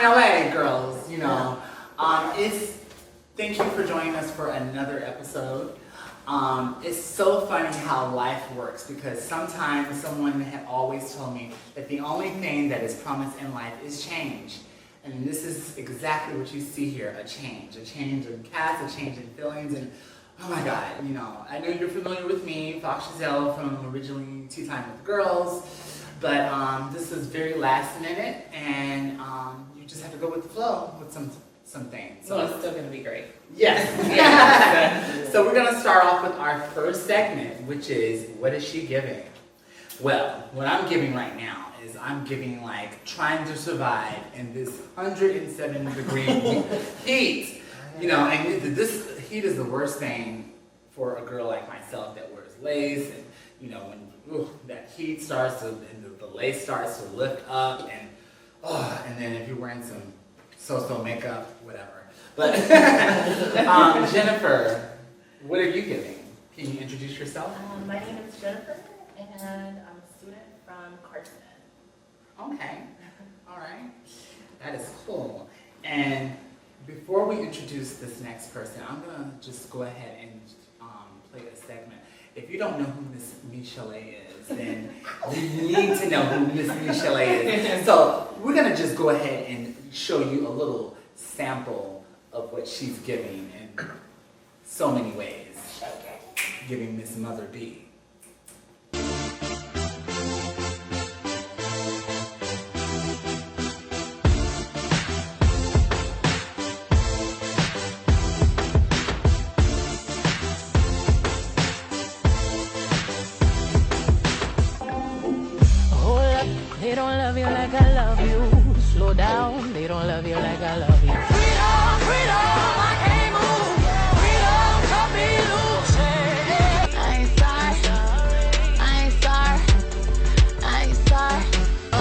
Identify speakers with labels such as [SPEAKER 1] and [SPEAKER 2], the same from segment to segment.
[SPEAKER 1] in LA, girls, you know. Thank you for joining us for another episode. It's so funny how life works because sometimes someone had always told me that the only thing that is promised in life is change. And this is exactly what you see here, a change in cast, a change in feelings, and oh my God, you know, I know you're familiar with me, Fox Giselle from originally Tea Time with the Girls, but this is very last minute, and you just have to go with the flow with some things.
[SPEAKER 2] So it's still going to be great.
[SPEAKER 1] Yes. Yeah. So we're going to start off with our first segment, which is, what is she giving? Well, what I'm giving right now is I'm giving like trying to survive in this 107-degree heat. You know, and this heat is the worst thing for a girl like myself that wears lace, and you know, when that heat starts to, and the lace starts to lift up, and then if you're wearing some so-so makeup, whatever. But Jennifer, what are you giving? Can you introduce yourself?
[SPEAKER 3] My name is Jennifer, and I'm a student from Carson.
[SPEAKER 1] Okay, all right, that is cool. And before we introduce this next person, I'm gonna just go ahead and play a segment. If you don't know who Miss Michell'e is, then you need to know who Miss Michell'e is. So we're gonna just go ahead and show you a little sample of what she's giving in so many ways. Giving Miss Mother B.
[SPEAKER 4] They don't love you like I love you. Slow down, they don't love you like I love you. Freedom, freedom, I can't move. Freedom, cut me loose. I ain't sorry, I ain't sorry, I ain't sorry. Oh,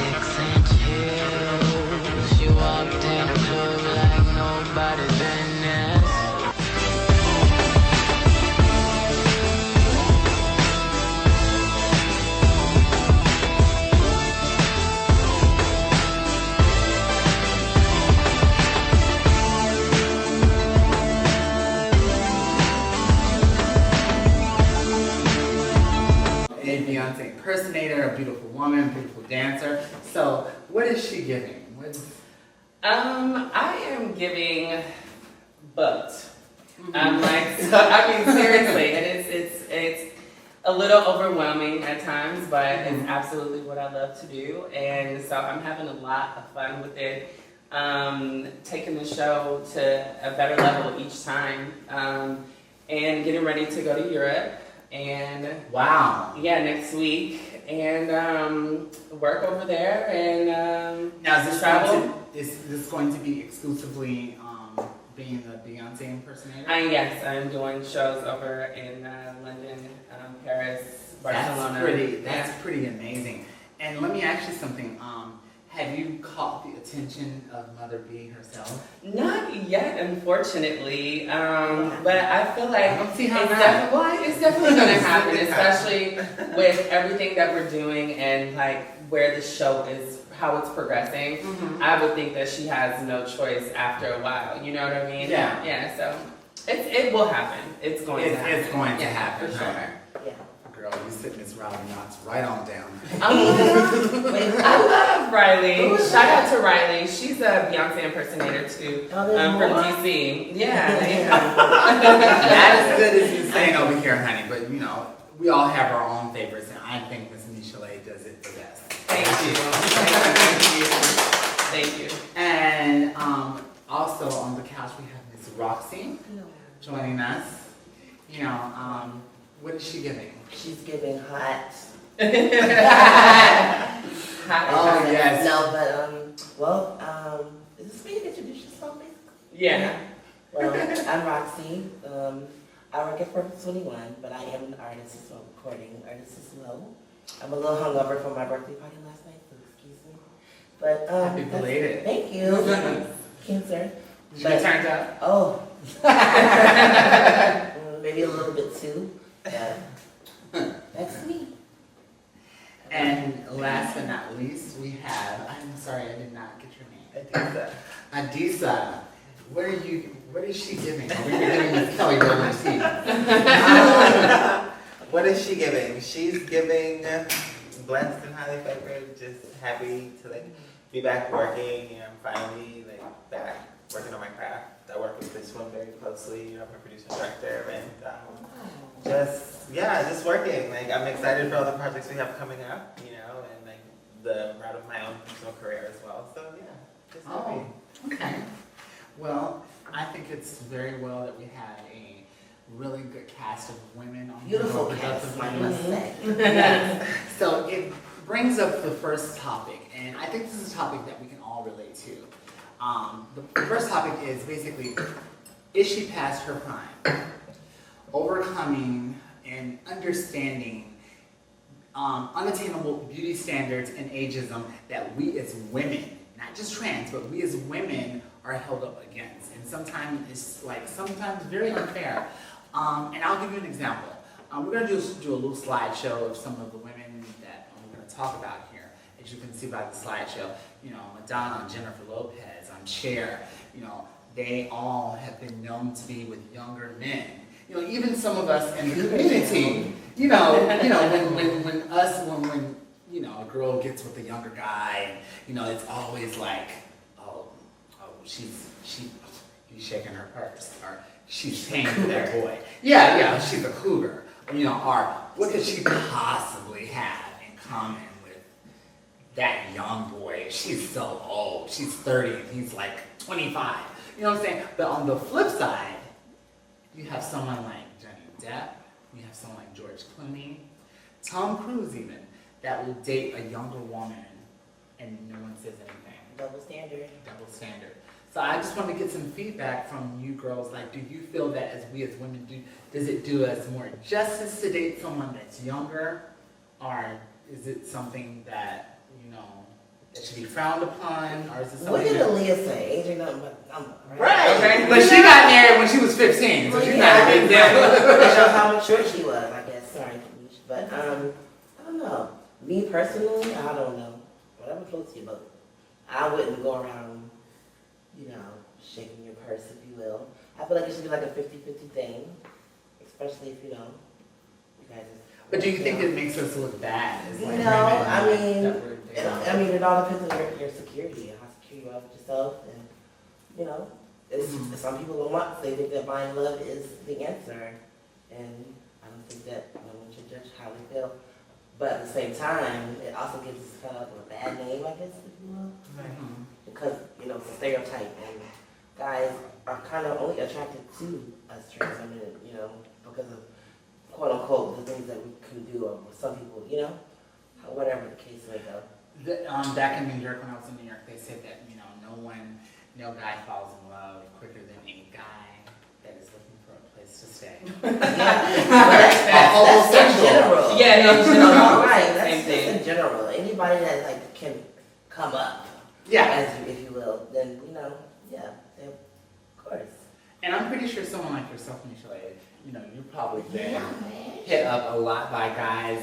[SPEAKER 4] 6-inch heels. She walked into like nobody's business.
[SPEAKER 1] Beyonce impersonator, a beautiful woman, beautiful dancer. So, what is she giving?
[SPEAKER 2] I am giving both. I'm like, so, I mean, seriously, and it's a little overwhelming at times, but it's absolutely what I love to do, and so I'm having a lot of fun with it. Taking the show to a better level each time, and getting ready to go to Europe. And
[SPEAKER 1] wow,
[SPEAKER 2] yeah, next week, and work over there, and
[SPEAKER 1] now is this
[SPEAKER 2] travel.
[SPEAKER 1] Is this going to be exclusively being the Beyonce impersonator?
[SPEAKER 2] Yes, I'm doing shows over in London, Paris, Barcelona.
[SPEAKER 1] That's pretty amazing. And let me ask you something. Have you caught the attention of Mother B herself?
[SPEAKER 2] Not yet, unfortunately. But I feel like
[SPEAKER 1] I don't see how
[SPEAKER 2] it's definitely going to happen, especially with everything that we're doing and like where the show is, how it's progressing. I would think that she has no choice after a while. You know what I mean?
[SPEAKER 1] Yeah.
[SPEAKER 2] Yeah. So it will happen. It's going to happen.
[SPEAKER 1] It's going to happen
[SPEAKER 2] for sure.
[SPEAKER 1] Yeah. Girl, you sit Miss Riley Knox right on down.
[SPEAKER 2] I love Riley. Shout out to Riley. She's a Beyonce impersonator too, from DC. Yeah.
[SPEAKER 1] Not as good as you saying over here, honey, but you know, we all have our own favorites, and I think Miss Michell'e does it the best.
[SPEAKER 2] Thank you. Thank you.
[SPEAKER 1] And also on the couch we have Miss Roxy joining us. You know, what is she giving?
[SPEAKER 5] She's giving hot.
[SPEAKER 1] Oh, yes.
[SPEAKER 5] No, but, is this where you introduce yourself, basically?
[SPEAKER 2] Yeah.
[SPEAKER 5] Well, I'm Roxy. I work at Forever 21, but I am an artist as well, recording artist as well. I'm a little hungover from my birthday party last night, so excuse me. But,
[SPEAKER 1] happy belated.
[SPEAKER 5] Thank you. Cancer.
[SPEAKER 1] Did you get turned up?
[SPEAKER 5] Oh. Maybe a little bit too. Yeah. That's me.
[SPEAKER 1] And last but not least, we have, I'm sorry I did not get your name. Adisa, what is she giving? Are we giving Miss Kelly Rowland tea?
[SPEAKER 6] What is she giving? She's giving blessed and highly favored, just happy to be back working. I'm finally back working on my craft. I work with this one very closely. I'm a producer and director, and just working. I'm excited for all the projects we have coming up, and the route of my own personal career as well. So just happy.
[SPEAKER 1] Okay. Well, I think it's very well that we had a really good cast of women on
[SPEAKER 5] Beautiful
[SPEAKER 1] here.
[SPEAKER 5] cast, I must say.
[SPEAKER 1] Yes. So it brings up the first topic, and I think this is a topic that we can all relate to. The first topic is basically, is she past her prime? Overcoming and understanding unattainable beauty standards and ageism that we as women, not just trans, but we as women are held up against. And sometimes it's sometimes very unfair. And I'll give you an example. We're going to do a little slideshow of some of the women that we're going to talk about here. As you can see by the slideshow, Madonna, Jennifer Lopez, Cher, they all have been known to be with younger men. Even some of us in the community, when a girl gets with a younger guy, it's always like, he's shaking her purse, or she's paying for that boy. Yeah, she's a cougar. Or what could she possibly have in common with that young boy? She's so old. She's 30 and he's 25. You know what I'm saying? But on the flip side, you have someone like Johnny Depp, you have someone like George Clooney, Tom Cruise even, that will date a younger woman and no one says anything.
[SPEAKER 5] Double standard.
[SPEAKER 1] Double standard. So I just want to get some feedback from you girls. Do you feel that as we as women does it do us more justice to date someone that's younger? Or is it something that, that should be frowned upon? Or is it something
[SPEAKER 5] What did Aaliyah say? Age ain't nothing but number,
[SPEAKER 1] right. Okay. But she got married when she was 15, so she's not a big deal.
[SPEAKER 5] That shows how mature she was, I guess. Sorry, Kamish. But I don't know. Me personally, I don't know. Whatever floats your boat. I wouldn't go around, shaking your purse, if you will. I feel like it should be like a 50-50 thing, especially if, you guys just...
[SPEAKER 1] But do you think it makes us look bad? As women,
[SPEAKER 5] it all depends on your security and how secure you are with yourself. And, some people don't want to. They think that blind love is the answer. And I don't think that one should judge how they feel. But at the same time, it also gives us kind of a bad name, I guess, if you will.
[SPEAKER 1] Mm-hmm.
[SPEAKER 5] Because, it's a stereotype. And guys are kind of only attracted to us trans women, because of, quote unquote, the things that we can do, or some people, whatever the case may go.
[SPEAKER 1] Back in New York, when I was in New York, they said that, no guy falls in love quicker than a guy that is looking for a place to stay.
[SPEAKER 5] That's in general.
[SPEAKER 2] Yeah, in general.
[SPEAKER 5] Right,
[SPEAKER 2] Same
[SPEAKER 5] that's
[SPEAKER 2] thing.
[SPEAKER 5] in general. Anybody that can come up, if you will, then, of course.
[SPEAKER 1] And I'm pretty sure someone like yourself, Michell'e, you've probably been hit up a lot by guys,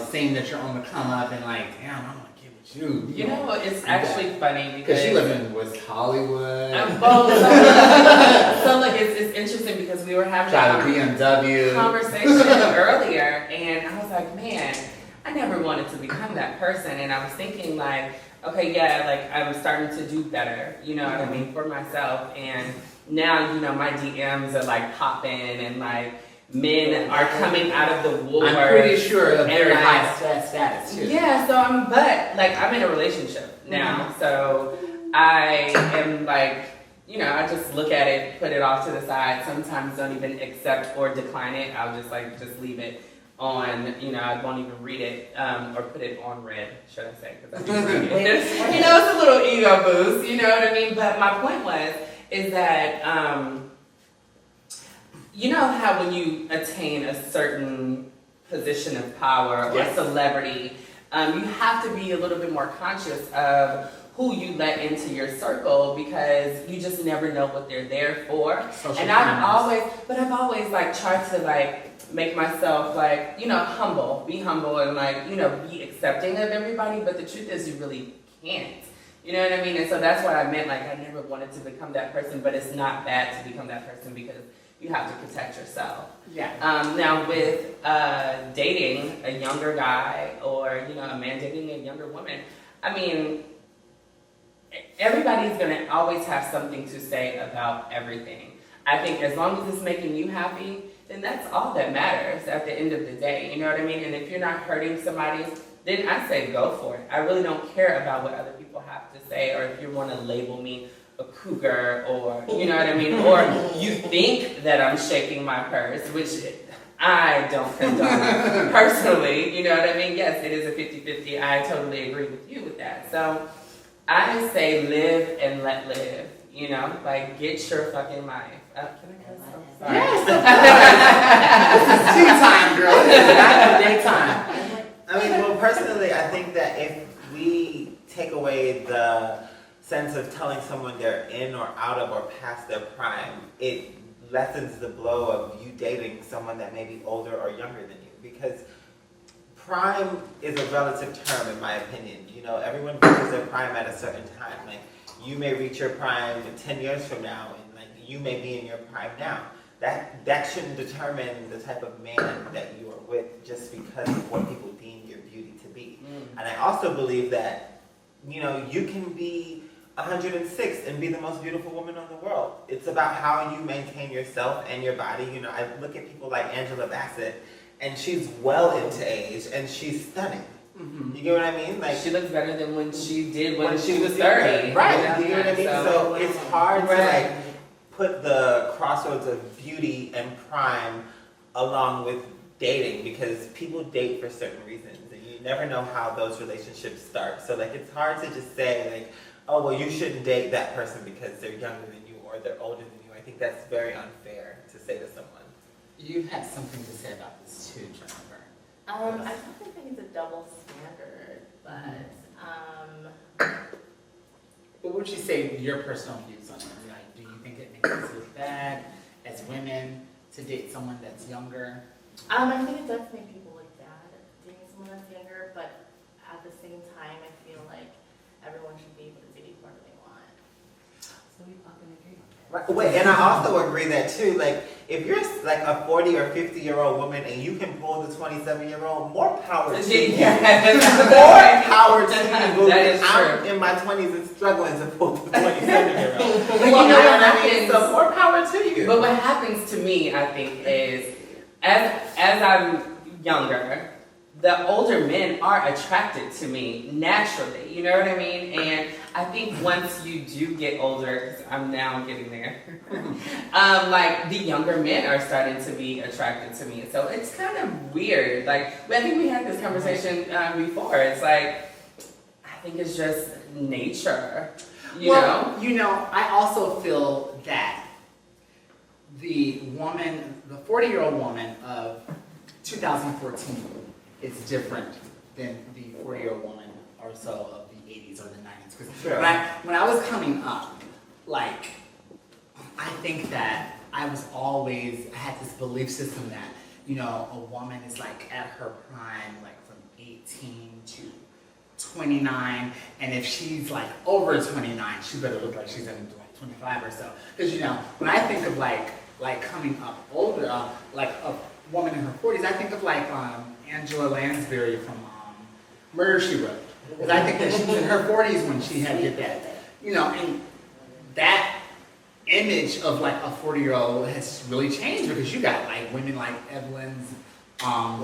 [SPEAKER 1] seeing that you're on the come up and damn, I want to get with you.
[SPEAKER 2] It's actually funny
[SPEAKER 1] because you live in West Hollywood.
[SPEAKER 2] It's interesting because we were having
[SPEAKER 1] a BMW
[SPEAKER 2] conversation earlier, and I was like, man, I never wanted to become that person, and I was thinking okay, I'm starting to do better, what I mean, for myself, and now, my DMs are popping, and men are coming out of the woodwork.
[SPEAKER 1] I'm pretty sure of very high status too.
[SPEAKER 2] Yeah, so I'm in a relationship now, so I am I just look at it, put it off to the side. Sometimes don't even accept or decline it. I'll just just leave it on, I won't even read it, or put it on red, should I say, because it's a little ego boost, you know what I mean? But my point is that, how when you attain a certain position of power or celebrity, you have to be a little bit more conscious of who you let into your circle, because you just never know what they're there for. I've always tried to make myself humble, be humble, and be accepting of everybody. But the truth is, you really can't, You know what I mean? And so that's what I meant, like, I never wanted to become that person, but it's not bad to become that person because you have to protect yourself.
[SPEAKER 1] Yeah.
[SPEAKER 2] Now with dating a younger guy or, you know, a man dating a younger woman, I mean, everybody's gonna always have something to say about everything. I think as long as it's making you happy, then that's all that matters at the end of the day, you know what I mean? And if you're not hurting somebody, then I say go for it. I really don't care about what other people have to say, or if you want to label me a cougar, or, you know what I mean? Or you think that I'm shaking my purse, which I don't condone personally, you know what I mean? Yes, it is a 50-50. I totally agree with you with that. So I say live and let live, you know? Like, get your fucking life. Can I cuss? I'm sorry.
[SPEAKER 1] Yes, this is tea time, girl. This is not daytime.
[SPEAKER 6] I mean, well, personally, I think that if we take away the sense of telling someone they're in or out of or past their prime, it lessens the blow of you dating someone that may be older or younger than you. Because prime is a relative term, in my opinion. You know, everyone reaches their prime at a certain time. Like, you may reach your prime 10 years from now, and like you may be in your prime now. That shouldn't determine the type of man that you are with just because of what people deem your beauty to be. And I also believe that, you know, you can be 106 and be the most beautiful woman in the world. It's about how you maintain yourself and your body. You know, I look at people like Angela Bassett, and she's well into age, and she's stunning.
[SPEAKER 1] Mm-hmm.
[SPEAKER 6] You get what I mean? Like,
[SPEAKER 2] She looks better than when she did when she was 30.
[SPEAKER 6] Right. You know what I mean?
[SPEAKER 2] So,
[SPEAKER 6] So it's hard to
[SPEAKER 2] Right.
[SPEAKER 6] like put the crossroads of beauty and prime along with dating, because people date for certain reasons, and you never know how those relationships start. So like, it's hard to just say like, oh well, you shouldn't date that person because they're younger than you or they're older than you. I think that's very unfair to say to someone.
[SPEAKER 1] You had something to say about this too, Jennifer.
[SPEAKER 3] I don't think it's a double standard, but
[SPEAKER 1] What would you say your personal views on it? Like, do you think it makes us look bad as women to date someone that's younger?
[SPEAKER 3] I think it does make people look bad dating someone that's younger, but at the same time, I feel like everyone should be able to date whoever they want.
[SPEAKER 1] So we fucking agree on that.
[SPEAKER 6] Right. Wait, and I also agree that too, like, if you're like a 40 or 50-year-old woman and you can pull the 27-year-old, more power to you. More power to you.
[SPEAKER 2] That is
[SPEAKER 6] I'm
[SPEAKER 2] true.
[SPEAKER 6] in my 20s and struggling to pull the 27-year-old.
[SPEAKER 2] But you know what
[SPEAKER 6] I mean?
[SPEAKER 2] happens?
[SPEAKER 6] So more power to you.
[SPEAKER 2] But what happens to me, I think, is as I'm younger, the older men are attracted to me naturally. You know what I mean? And I think once you do get older, because I'm now getting there, like the younger men are starting to be attracted to me. So it's kind of weird. Like, I think we had this conversation before. It's like, I think it's just nature. You know?
[SPEAKER 1] You know, I also feel that the woman, the 40-year-old woman of 2014 is different than the 40-year-old woman or so of the 80s or the 90s. Because
[SPEAKER 6] Sure.
[SPEAKER 1] when I was coming up, like, I think that I had this belief system that, you know, a woman is like at her prime, like from 18 to 29, and if she's like over 29, she better look like she's in like 25 or so. Because, you know, when I think of like coming up older, like a woman in her 40s, I think of like Angela Lansbury from Murder, She Wrote. Because I think that she was in her 40s when she had did that. You know, and that image of like a 40-year-old has really changed, because you got like women like Evelyn's, on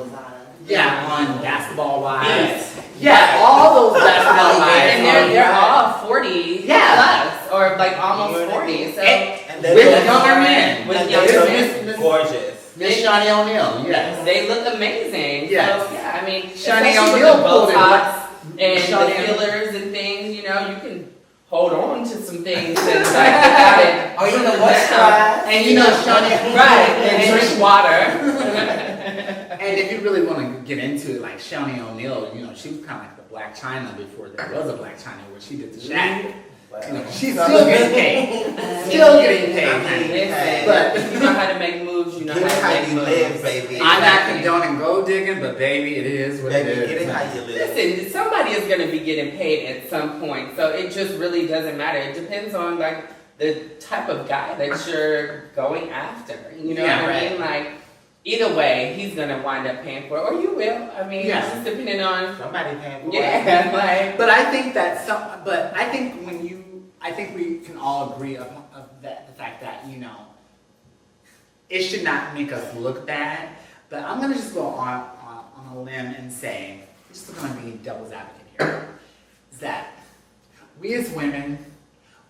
[SPEAKER 1] Basketball Wives. Yeah, all those Basketball Wives.
[SPEAKER 2] And they're all 40 plus, or like almost 40. So
[SPEAKER 6] And
[SPEAKER 1] with younger men.
[SPEAKER 2] With
[SPEAKER 6] and
[SPEAKER 2] younger
[SPEAKER 6] they
[SPEAKER 2] men.
[SPEAKER 6] look gorgeous.
[SPEAKER 1] Miss Shawnee O'Neal, yes.
[SPEAKER 2] They look amazing.
[SPEAKER 1] Yes.
[SPEAKER 2] So, yeah, I mean,
[SPEAKER 1] Shawnee
[SPEAKER 2] especially
[SPEAKER 1] O'Neal
[SPEAKER 2] with the
[SPEAKER 1] pulled it.
[SPEAKER 2] Botox and
[SPEAKER 1] Shawnee
[SPEAKER 2] the
[SPEAKER 1] O'Neal.
[SPEAKER 2] fillers and things, you know, you can hold on to some things and like without it.
[SPEAKER 5] Oh, you know what's right?
[SPEAKER 1] And you know Shawnee,
[SPEAKER 2] Right, and drink water.
[SPEAKER 1] and if you really want to get into it, like Shawnee O'Neal, you know, she was kind of like the Black China before there was a Black China, where she did the Shaq.
[SPEAKER 6] But
[SPEAKER 1] She's still getting paid. Still getting paid.
[SPEAKER 2] Listen,
[SPEAKER 1] But
[SPEAKER 2] you know how to make moves, you know
[SPEAKER 6] get it
[SPEAKER 2] how
[SPEAKER 6] how
[SPEAKER 2] to make
[SPEAKER 6] you
[SPEAKER 2] moves.
[SPEAKER 6] live, baby.
[SPEAKER 1] I'm not condoning gold digging, but baby, it is what
[SPEAKER 6] Baby,
[SPEAKER 1] it is.
[SPEAKER 6] get it how you live.
[SPEAKER 2] Listen, somebody is going to be getting paid at some point, so it just really doesn't matter. It depends on like the type of guy that you're going after. You know
[SPEAKER 1] Yeah,
[SPEAKER 2] what I
[SPEAKER 1] right.
[SPEAKER 2] mean? Like either way, he's going to wind up paying for it, or you will. I mean,
[SPEAKER 1] Yeah.
[SPEAKER 2] just depending on.
[SPEAKER 6] Somebody paying for it.
[SPEAKER 2] Yeah, like.
[SPEAKER 1] But I think that I think we can all agree of that the fact that it should not make us look bad. But I'm gonna just go on a limb and say, just gonna be devil's advocate here, is that we as women,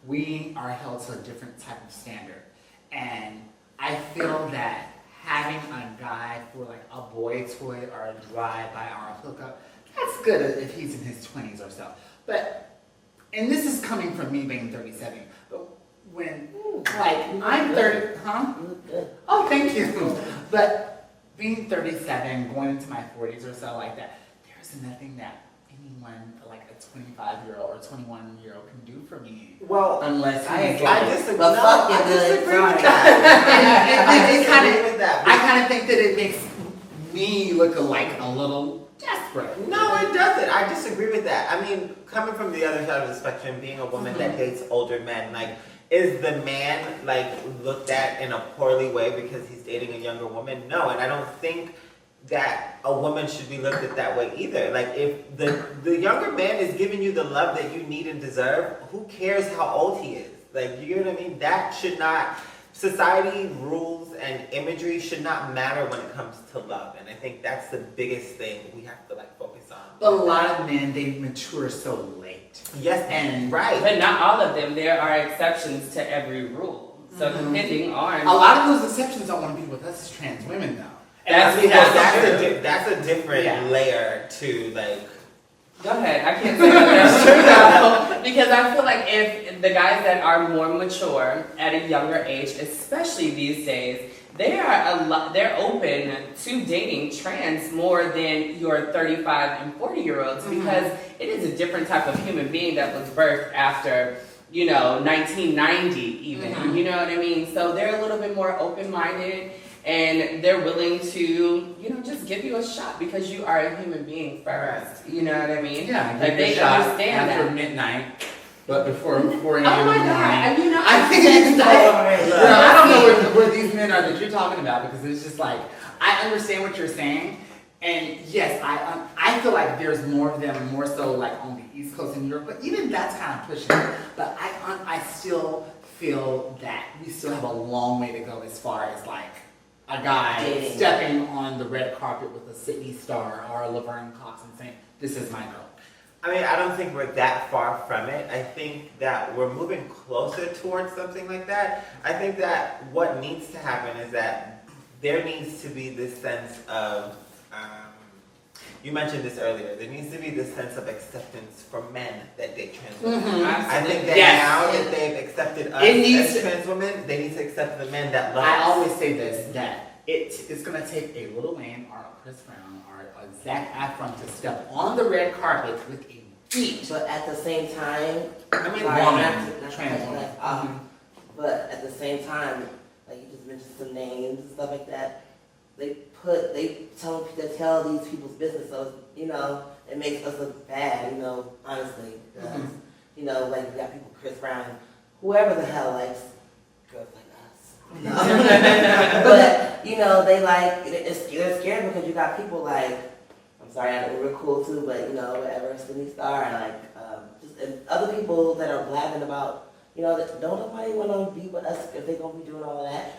[SPEAKER 1] we are held to a different type of standard, and I feel that having a guy for like a boy toy or a drive-by or a hookup, that's good if he's in his 20s or so. But, and this is coming from me being 37, but when, like, I'm 30, huh?
[SPEAKER 5] You look good.
[SPEAKER 1] Oh, thank you. But being 37, going into my 40s or so like that, there's nothing that anyone, like a 25-year-old or 21-year-old can do for me.
[SPEAKER 6] Well,
[SPEAKER 1] Unless he's
[SPEAKER 6] I
[SPEAKER 1] like,
[SPEAKER 6] disagree.
[SPEAKER 5] Well,
[SPEAKER 6] No,
[SPEAKER 5] fuck
[SPEAKER 6] I
[SPEAKER 5] you, good.
[SPEAKER 6] disagree with
[SPEAKER 5] Sorry.
[SPEAKER 6] that.
[SPEAKER 1] And it kinda-
[SPEAKER 6] disagree with that.
[SPEAKER 1] I kind of think that it makes me look like a little desperate.
[SPEAKER 6] No, it doesn't. I disagree with that. I mean, coming from the other side of the spectrum, being a woman that dates older men, like, is the man, like, looked at in a poorly way because he's dating a younger woman? No, and I don't think that a woman should be looked at that way either. Like, if the younger man is giving you the love that you need and deserve, who cares how old he is? Like, you know what I mean? That should not... Society, rules, and imagery should not matter when it comes to love. And I think that's the biggest thing we have to, like, focus on.
[SPEAKER 1] But a lot of men, they mature so late.
[SPEAKER 6] Yes,
[SPEAKER 1] And
[SPEAKER 6] right.
[SPEAKER 2] But not all of them. There are exceptions to every rule. So depending on.
[SPEAKER 1] A lot of those exceptions don't want to be with us as trans women, though.
[SPEAKER 2] That's
[SPEAKER 1] And
[SPEAKER 2] because
[SPEAKER 6] That's a different
[SPEAKER 1] Yeah.
[SPEAKER 6] layer to, like...
[SPEAKER 2] Go ahead. I can't say that that's true though. Because I feel like if the guys that are more mature at a younger age, especially these days, they're open to dating trans more than your 35 and 40-year-olds because it is a different type of human being that was birthed after 1990 even. You know what I mean? So they're a little bit more open-minded. And they're willing to, just give you a shot because you are a human being first. You know what I mean?
[SPEAKER 1] Yeah,
[SPEAKER 2] like
[SPEAKER 1] give
[SPEAKER 2] they
[SPEAKER 1] it a shot
[SPEAKER 2] understand
[SPEAKER 1] after
[SPEAKER 2] that.
[SPEAKER 1] midnight, but before 4 a.m.
[SPEAKER 2] Oh
[SPEAKER 1] in
[SPEAKER 2] my
[SPEAKER 1] the morning.
[SPEAKER 2] God!
[SPEAKER 1] I think it's like, I don't know where these men are that you're talking about because it's just like, I understand what you're saying. And yes, I feel like there's more of them, more so like on the East Coast in Europe, but even that's kind of pushing it. But I still feel that we still have a long way to go as far as like, a guy
[SPEAKER 5] Dating.
[SPEAKER 1] stepping on the red carpet with a Sydney Star or a Laverne Cox and saying, "This is my girl."
[SPEAKER 6] I mean, I don't think we're that far from it. I think that we're moving closer towards something like that. I think that what needs to happen is that there needs to be this sense of, you mentioned this earlier, there needs to be this sense of acceptance for men that date trans women. I think that now that they've accepted us as trans women, they need to accept the men that love us.
[SPEAKER 1] I always say this, that it's going to take a Lil Wayne or a Chris Brown or a Zac Efron to step on the red carpet with a beat.
[SPEAKER 5] But at the same time,
[SPEAKER 1] I mean,
[SPEAKER 5] sorry,
[SPEAKER 1] woman,
[SPEAKER 5] not to
[SPEAKER 1] trans
[SPEAKER 5] cut
[SPEAKER 1] woman.
[SPEAKER 5] that off, but at the same time, like you just mentioned some names and stuff like that, they tell these people's business, so it makes us look bad, honestly. Because, like you got people, Chris Brown, whoever the hell likes girls like us. But they're scared because you got people like, I'm sorry, I know we're cool too, but whatever, Sydney Star, and and other people that are blabbing about. That don't nobody want to be with us if they're gonna be doing all of that.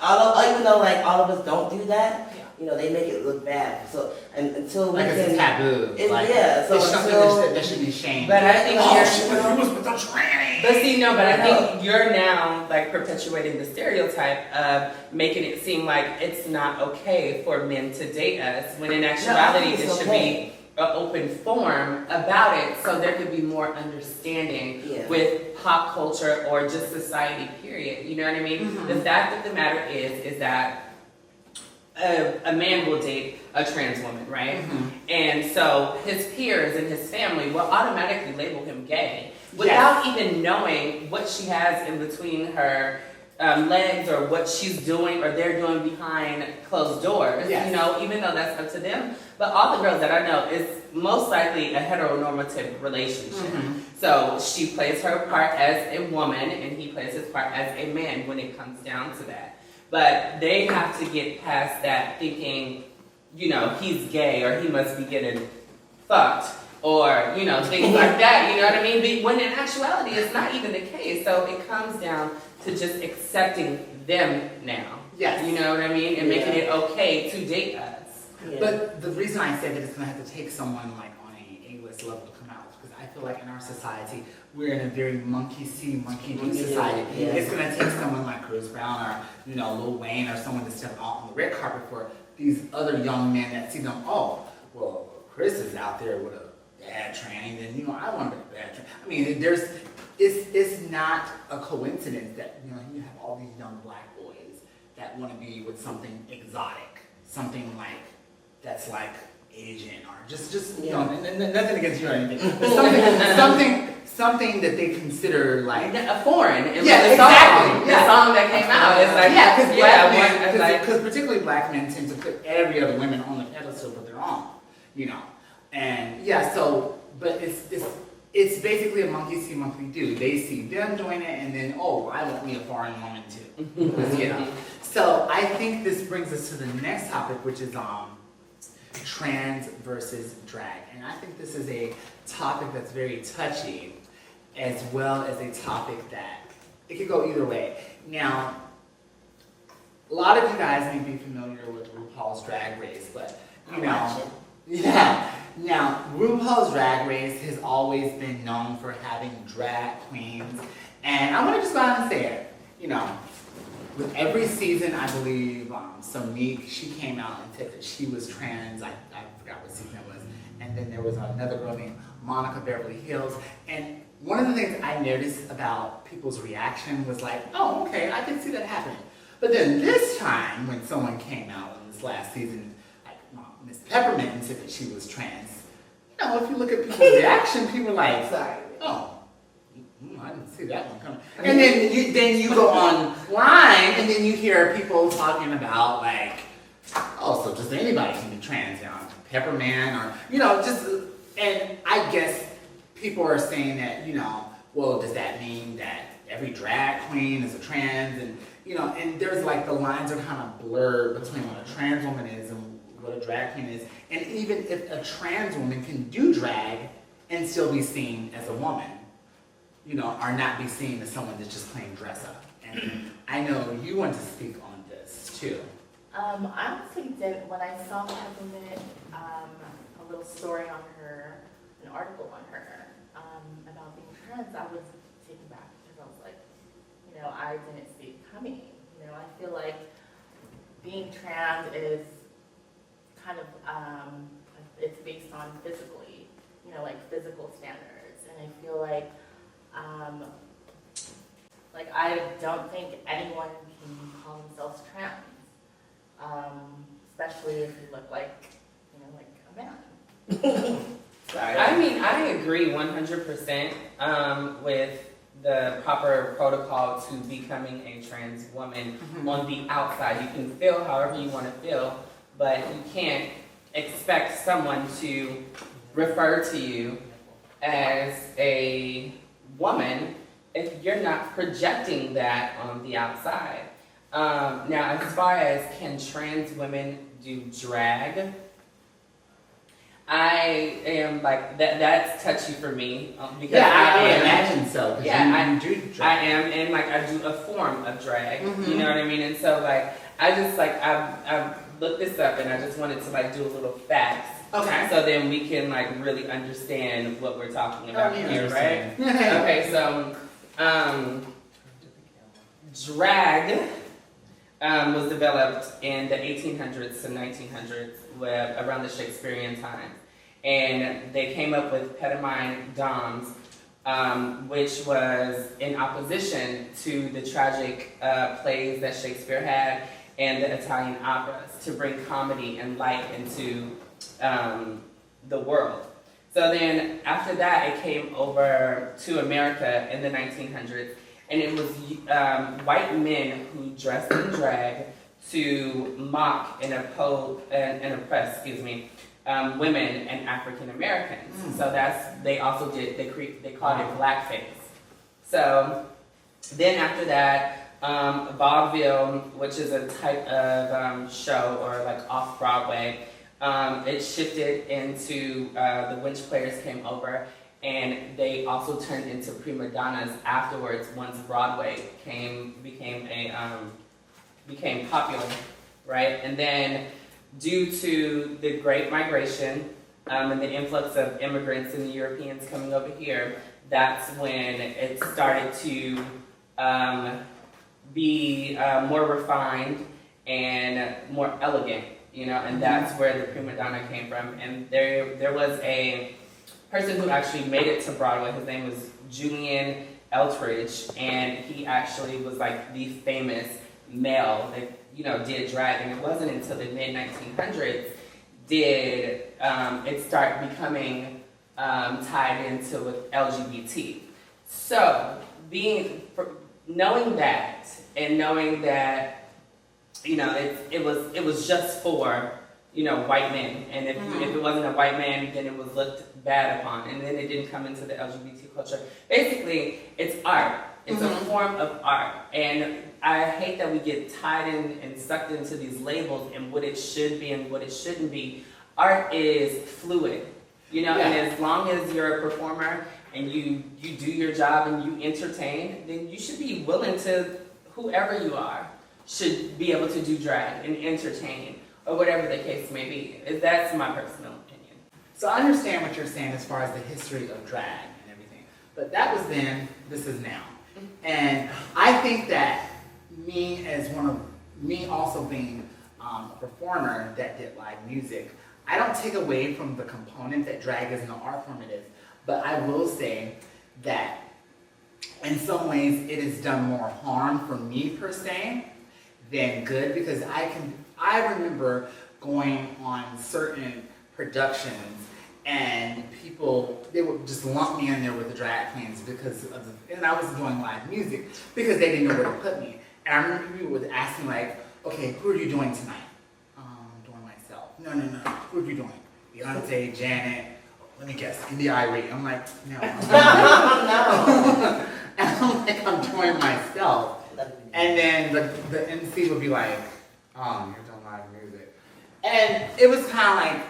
[SPEAKER 5] Even though like all of us don't do that, they make it look bad. So until we
[SPEAKER 1] Like
[SPEAKER 5] can,
[SPEAKER 1] it's taboo.
[SPEAKER 5] It's,
[SPEAKER 1] like,
[SPEAKER 5] yeah. So
[SPEAKER 1] it's something
[SPEAKER 5] until
[SPEAKER 1] that should be shamed.
[SPEAKER 2] But I think
[SPEAKER 1] she was with the tranny.
[SPEAKER 2] But see, no, but I think you're now like perpetuating the stereotype of making it seem like it's not okay for men to date us, when in actuality it should be an open forum about it, so there could be more understanding with pop culture or just society, period. You know what I mean? The fact of the matter is that a man will date a trans woman, right? And so his peers and his family will automatically label him gay. without even knowing what she has in between her legs or what she's doing or they're doing behind closed doors,
[SPEAKER 1] Yes.
[SPEAKER 2] you know, even though that's up to them. But all the girls that I know, it's most likely a heteronormative relationship. So she plays her part as a woman and he plays his part as a man when it comes down to that. But they have to get past that thinking, you know, he's gay or he must be getting fucked or, you know, things like that, you know what I mean? When in actuality, it's not even the case. So it comes down to just accepting them now.
[SPEAKER 1] Yes.
[SPEAKER 2] You know what I mean? And making it okay to date us.
[SPEAKER 5] Yeah.
[SPEAKER 1] But the reason I said that it's going to have to take someone like on a A-list level to come out is because I feel like in our society, we're in a very monkey see, monkey do society.
[SPEAKER 5] Yeah.
[SPEAKER 1] It's going to take someone like Chris Brown or, you know, Lil Wayne or someone to step out on the red carpet for these other young men that see them, oh, well, Chris is out there with a bad tranny, then, you know, I want to be a bad tranny. I mean, it's not a coincidence that, you know, you have all these young black boys that want to be with something exotic, something like, that's like Asian or just you know, nothing against you or anything, but something that they consider like
[SPEAKER 2] A foreign. And
[SPEAKER 1] Yeah,
[SPEAKER 2] the
[SPEAKER 1] exactly.
[SPEAKER 2] Song,
[SPEAKER 1] Yeah.
[SPEAKER 2] The song that came out is like,
[SPEAKER 1] because particularly black men tend to put every other woman on the pedestal but their own, you know, and yeah, so but it's basically a monkey see, monkey do. They see them doing it, and then I want me a foreign woman too, you know. So I think this brings us to the next topic, which is trans versus drag. And I think this is a topic that's very touchy, as well as a topic that it could go either way. Now, a lot of you guys may be familiar with RuPaul's Drag Race, but you know, yeah. Now, RuPaul's Drag Race has always been known for having drag queens, and I'm gonna just go out and say it, you know. With every season, I believe, Sonique, she came out and said that she was trans. I forgot what season it was. And then there was another girl named Monica Beverly Hills. And one of the things I noticed about people's reaction was like, oh, okay, I can see that happening. But then this time, when someone came out in this last season, like Miss Peppermint, and said that she was trans, you know, if you look at people's reaction, people are like, oh. I didn't see that one coming. And then you go online and then you hear people talking about like, oh, so just anybody can be trans now, Pepperman or, you know, just, and I guess people are saying that, you know, well, does that mean that every drag queen is a trans? And, you know, and there's like the lines are kind of blurred between what a trans woman is and what a drag queen is. And even if a trans woman can do drag and still be seen as a woman, you know, or not be seen as someone that's just playing dress up. And I know you want to speak on this too.
[SPEAKER 3] I honestly didn't. When I saw Peppermint, a little story on her, an article on her about being trans, I was taken back because I was like, you know, I didn't see it coming. You know, I feel like being trans is kind of, it's based on physically, you know, like physical standards. And I feel like, I don't think anyone can call themselves trans, especially if you look like, you know, like a man.
[SPEAKER 2] Sorry. I mean, I agree 100% with the proper protocol to becoming a trans woman on the outside. You can feel however you want to feel, but you can't expect someone to refer to you as a woman if you're not projecting that on the outside. Now, as far as can trans women do drag, I am like, that's touchy for me. Because
[SPEAKER 1] Yeah, I would imagine so. 'Cause
[SPEAKER 2] Yeah,
[SPEAKER 1] you do drag.
[SPEAKER 2] I am, and like I do a form of drag, you know what I mean? And so like, I just like, I looked this up and I just wanted to like do a little facts.
[SPEAKER 1] Okay.
[SPEAKER 2] So then we can like really understand what we're talking about here, right?
[SPEAKER 1] Yeah.
[SPEAKER 2] Okay, so drag was developed in the 1800s to 1900s around the Shakespearean time. And they came up with pantomime doms, which was in opposition to the tragic plays that Shakespeare had and the Italian operas to bring comedy and light into the world. So then after that, it came over to America in the 1900s, and it was white men who dressed in drag to mock and oppress, women and African Americans. So they called it blackface. So then after that, vaudeville, which is a type of show or like off Broadway, it shifted into the Winch players came over, and they also turned into prima donnas afterwards once Broadway became popular, right? And then due to the Great Migration and the influx of immigrants and the Europeans coming over here, that's when it started to be more refined and more elegant, and that's where the prima donna came from. And there was a person who actually made it to Broadway. His name was Julian Eltridge, and he actually was like the famous male that did drag. And it wasn't until the mid-1900s did it start becoming tied into with LGBT. So knowing that it was just for white men, and if it wasn't a white man, then it was looked bad upon, and then it didn't come into the LGBT culture. Basically, it's art. It's a form of art, and I hate that we get tied in and sucked into these labels and what it should be and what it shouldn't be. Art is fluid, and as long as you're a performer and you do your job and you entertain, then you should be willing to, whoever you are, should be able to do drag and entertain, or whatever the case may be. That's my personal opinion.
[SPEAKER 1] So I understand what you're saying as far as the history of drag and everything, but that was then, this is now. And I think that me also being a performer that did live music, I don't take away from the component that drag is in the art form it is, but I will say that in some ways it has done more harm for me per se than good, because I remember going on certain productions and people, they would just lump me in there with the drag queens and I was doing live music because they didn't know where to put me. And I remember people would ask me like, okay, who are you doing tonight? Doing myself. No. Who are you doing? Beyonce, Janet, let me guess, Indie Irie. I'm like, no.
[SPEAKER 5] No.
[SPEAKER 1] And I'm like, I'm doing myself. And then the MC would be like, you're doing live music. And it was kind of like,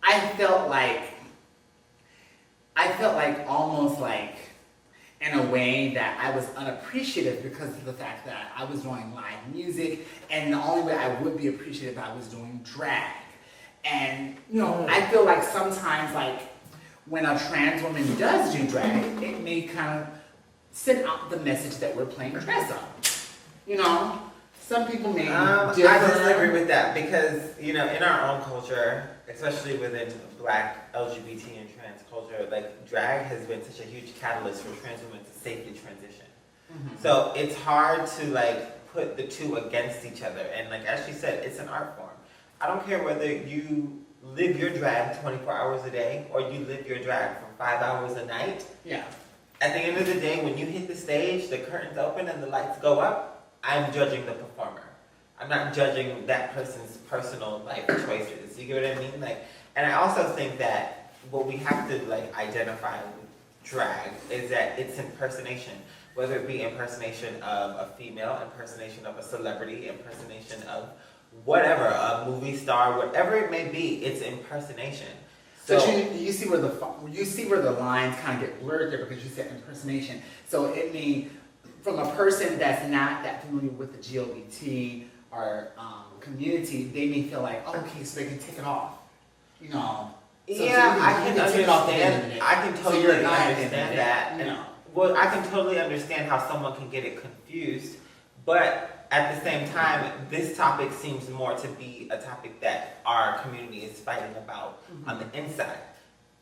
[SPEAKER 1] I felt like almost like in a way that I was unappreciative because of the fact that I was doing live music, and the only way I would be appreciative I was doing drag. And I feel like sometimes like when a trans woman does do drag, it may kind of send out the message that we're playing dress up. Some people may
[SPEAKER 6] I disagree with that because, in our own culture, especially within Black LGBT and trans culture, like drag has been such a huge catalyst for trans women to safely transition. So it's hard to like put the two against each other. And like as she said, it's an art form. I don't care whether you live your drag 24 hours a day or you live your drag for 5 hours a night.
[SPEAKER 1] Yeah.
[SPEAKER 6] At the end of the day, when you hit the stage, the curtains open and the lights go up, I'm judging the performer. I'm not judging that person's personal life choices. You get what I mean? And I also think that what we have to identify with drag is that it's impersonation. Whether it be impersonation of a female, impersonation of a celebrity, impersonation of whatever, a movie star, whatever it may be, it's impersonation.
[SPEAKER 1] So you see where the lines kind of get blurred there because you said impersonation. So it means from a person that's not that familiar with the GLBT or community, they may feel like, oh, okay, so they can take it off.
[SPEAKER 6] Yeah, I can understand. I can totally understand that. Well, I can totally understand how someone can get it confused, but at the same time, this topic seems more to be a topic that our community is fighting about on the inside.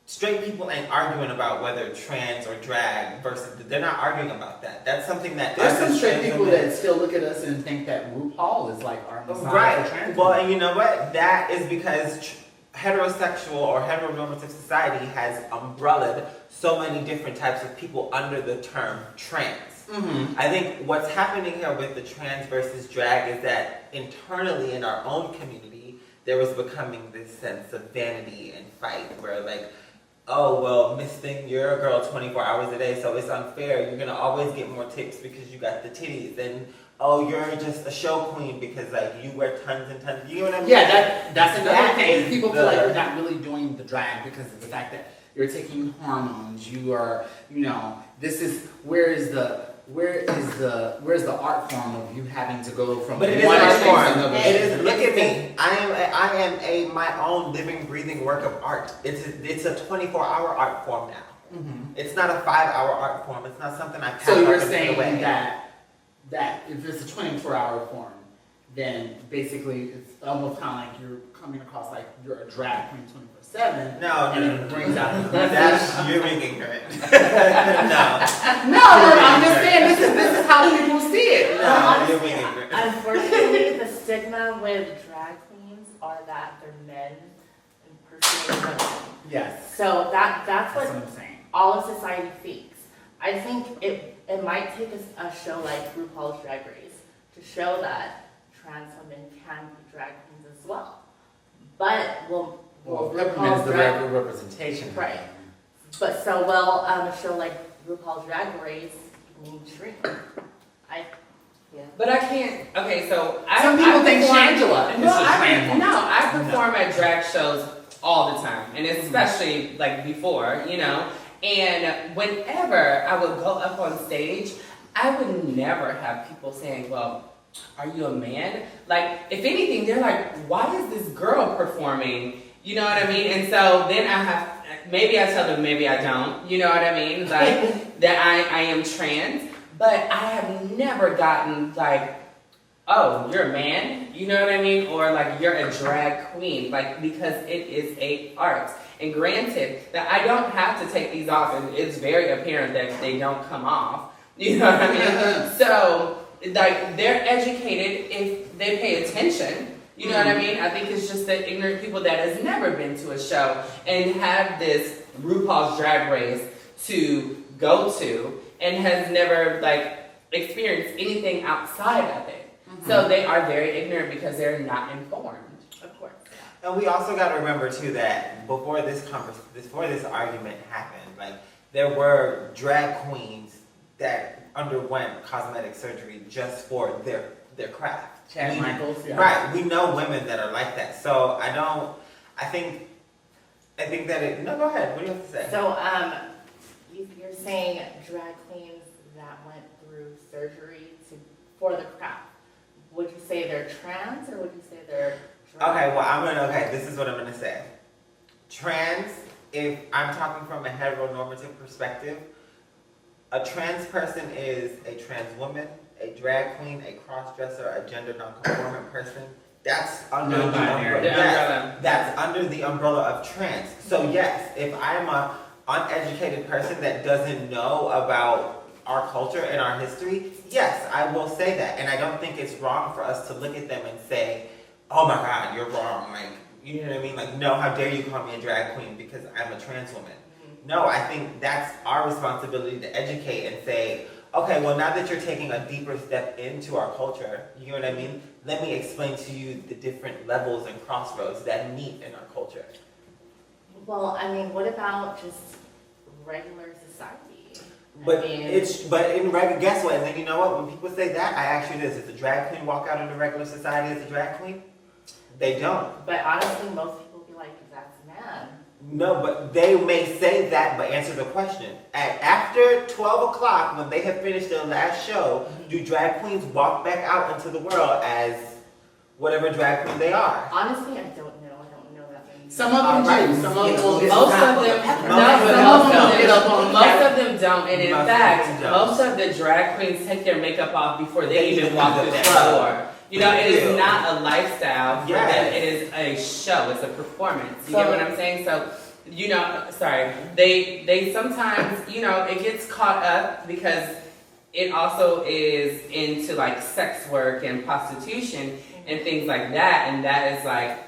[SPEAKER 6] Straight people ain't arguing about whether trans or drag versus, they're not arguing about that. That's something that
[SPEAKER 1] there's some straight people that still look at us and think that RuPaul is like our Messiah for trans.
[SPEAKER 6] Well, and you know what? That is because heterosexual or heteronormative society has umbrellaed so many different types of people under the term trans.
[SPEAKER 1] Mm-hmm.
[SPEAKER 6] I think what's happening here with the trans versus drag is that internally in our own community, there was becoming this sense of vanity and fight where like, oh, well, Miss Thing, you're a girl 24 hours a day, so it's unfair. You're going to always get more tips because you got the titties. And, oh, you're just a show queen because, like, you wear tons and tons. You know what I mean?
[SPEAKER 1] Yeah, that's another
[SPEAKER 6] That
[SPEAKER 1] thing.
[SPEAKER 6] is
[SPEAKER 1] People feel like you're not really doing the drag because of the fact that you're taking hormones. You are, this is, where's the art form of you having to go from
[SPEAKER 6] But it is
[SPEAKER 1] one
[SPEAKER 6] an art
[SPEAKER 1] extreme to
[SPEAKER 6] form.
[SPEAKER 1] another?
[SPEAKER 6] It is. Look at me. I am my own living, breathing work of art. It's a 24-hour art form now.
[SPEAKER 1] Mm-hmm.
[SPEAKER 6] It's not a 5-hour art form. It's not something I pack
[SPEAKER 1] So
[SPEAKER 6] up
[SPEAKER 1] you're
[SPEAKER 6] and put
[SPEAKER 1] saying
[SPEAKER 6] away.
[SPEAKER 1] that if it's a 24-hour form, then basically it's almost kind of like you're coming across like you're a drag queen 24/7.
[SPEAKER 6] No,
[SPEAKER 1] and it brings out the
[SPEAKER 6] that's you're being ignorant. no,
[SPEAKER 1] I'm just saying this is how people see it.
[SPEAKER 6] no, you're being ignorant.
[SPEAKER 3] Unfortunately, the stigma with drag queens are that they're men impersonating women.
[SPEAKER 1] Yes,
[SPEAKER 3] So that's
[SPEAKER 1] that's
[SPEAKER 3] what
[SPEAKER 1] what I'm saying.
[SPEAKER 3] all of society thinks. I think it might take a show like RuPaul's Drag Race to show that trans women can be drag queens as well. But
[SPEAKER 1] Well,
[SPEAKER 3] RuPaul's
[SPEAKER 1] the
[SPEAKER 3] Drag
[SPEAKER 1] regular representation.
[SPEAKER 3] Right. But so will a show like RuPaul's Drag Race mainstream.
[SPEAKER 2] But I can't. Okay, so
[SPEAKER 1] Some people think Shangela is
[SPEAKER 2] Well,
[SPEAKER 1] a trans woman.
[SPEAKER 2] I perform at drag shows all the time, and especially like before, And whenever I would go up on stage, I would never have people saying, "Well, are you a man?" Like, if anything, they're like, "Why is this girl performing?" You know what I mean? And so then maybe I tell them, maybe I don't. You know what I mean? Like that I am trans, but I have never gotten like, "Oh, you're a man," you know what I mean? Or like, "You're a drag queen," like, because it is a art. And granted that I don't have to take these off, and it's very apparent that they don't come off. You know what I mean? So, like, they're educated if they pay attention. You know what I mean? I think it's just that ignorant people that has never been to a show and have this RuPaul's Drag Race to go to and has never, like, experienced anything outside of it. So they are very ignorant because they're not informed.
[SPEAKER 3] Of course.
[SPEAKER 6] And we also got to remember too that before this argument happened, like there were drag queens that underwent cosmetic surgery just for their craft.
[SPEAKER 1] Chad Michaels, yeah.
[SPEAKER 6] Right. We know women that are like that. So I think that it. No, go ahead. What do you have to say?
[SPEAKER 3] So you're saying drag queens that went through surgery for the craft. Would you say they're trans or would you say they're drag?
[SPEAKER 6] This is what I'm gonna say. Trans, if I'm talking from a heteronormative perspective, a trans person is a trans woman, a drag queen, a cross-dresser, a gender non-conformant person. That's under the umbrella. Yes, that's under the umbrella of trans. So yes, if I'm an uneducated person that doesn't know about our culture and our history, yes, I will say that. And I don't think it's wrong for us to look at them and say, "Oh my God, you're wrong." Like, you know what I mean? Like, no, how dare you call me a drag queen because I'm a trans woman? No, I think that's our responsibility to educate and say, okay, well, now that you're taking a deeper step into our culture, you know what I mean? Let me explain to you the different levels and crossroads that meet in our culture.
[SPEAKER 3] Well, I mean, what about just regular society?
[SPEAKER 6] Guess what? And then you know what? When people say that, I ask you this: does a drag queen walk out into regular society as a drag queen? They don't.
[SPEAKER 3] But honestly, most people be like, "That's a man."
[SPEAKER 6] No, but they may say that, but answer the question. After 12 o'clock, when they have finished their last show, do drag queens walk back out into the world as whatever drag queen they are?
[SPEAKER 3] Honestly, I don't know. I don't know that many.
[SPEAKER 1] Some of them do. Some of them will get
[SPEAKER 2] Most of them don't, and in
[SPEAKER 6] Most of
[SPEAKER 2] fact,
[SPEAKER 6] them don't.
[SPEAKER 2] most of the drag queens take their makeup off before they even walk through that door. You know, it is not a lifestyle for them. It is a show. It's a performance. You get what I'm saying? So, they sometimes, it gets caught up because it also is into like sex work and prostitution and things like that, and that is like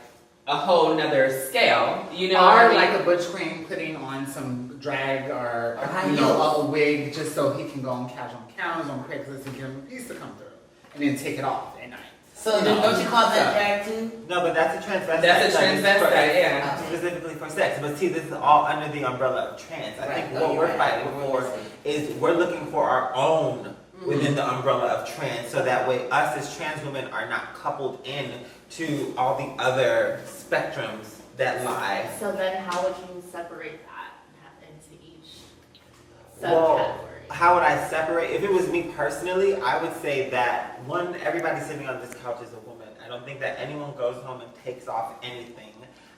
[SPEAKER 2] a whole nother scale, you know.
[SPEAKER 1] Or
[SPEAKER 2] what I mean?
[SPEAKER 1] like a butch queen putting on some drag or
[SPEAKER 5] high
[SPEAKER 1] you know,
[SPEAKER 5] heels.
[SPEAKER 1] a wig just so he can go on casual encounters on Craigslist and get him a piece to come through. And then take it off at night.
[SPEAKER 5] So then don't you call that drag too?
[SPEAKER 6] No, but that's a transvestite.
[SPEAKER 2] That's a
[SPEAKER 6] like, it's
[SPEAKER 2] transvestite,
[SPEAKER 6] for-
[SPEAKER 2] yeah.
[SPEAKER 6] Specifically for sex. But see, this is all under the umbrella of trans. I think what we're fighting for is we're looking for our own within the umbrella of trans, so that way us as trans women are not coupled in to all the other spectrums that lie.
[SPEAKER 3] So then how would you separate that into each
[SPEAKER 6] Well,
[SPEAKER 3] subcategory?
[SPEAKER 6] how would I separate? If it was me personally, I would say that one, everybody sitting on this couch is a woman. I don't think that anyone goes home and takes off anything.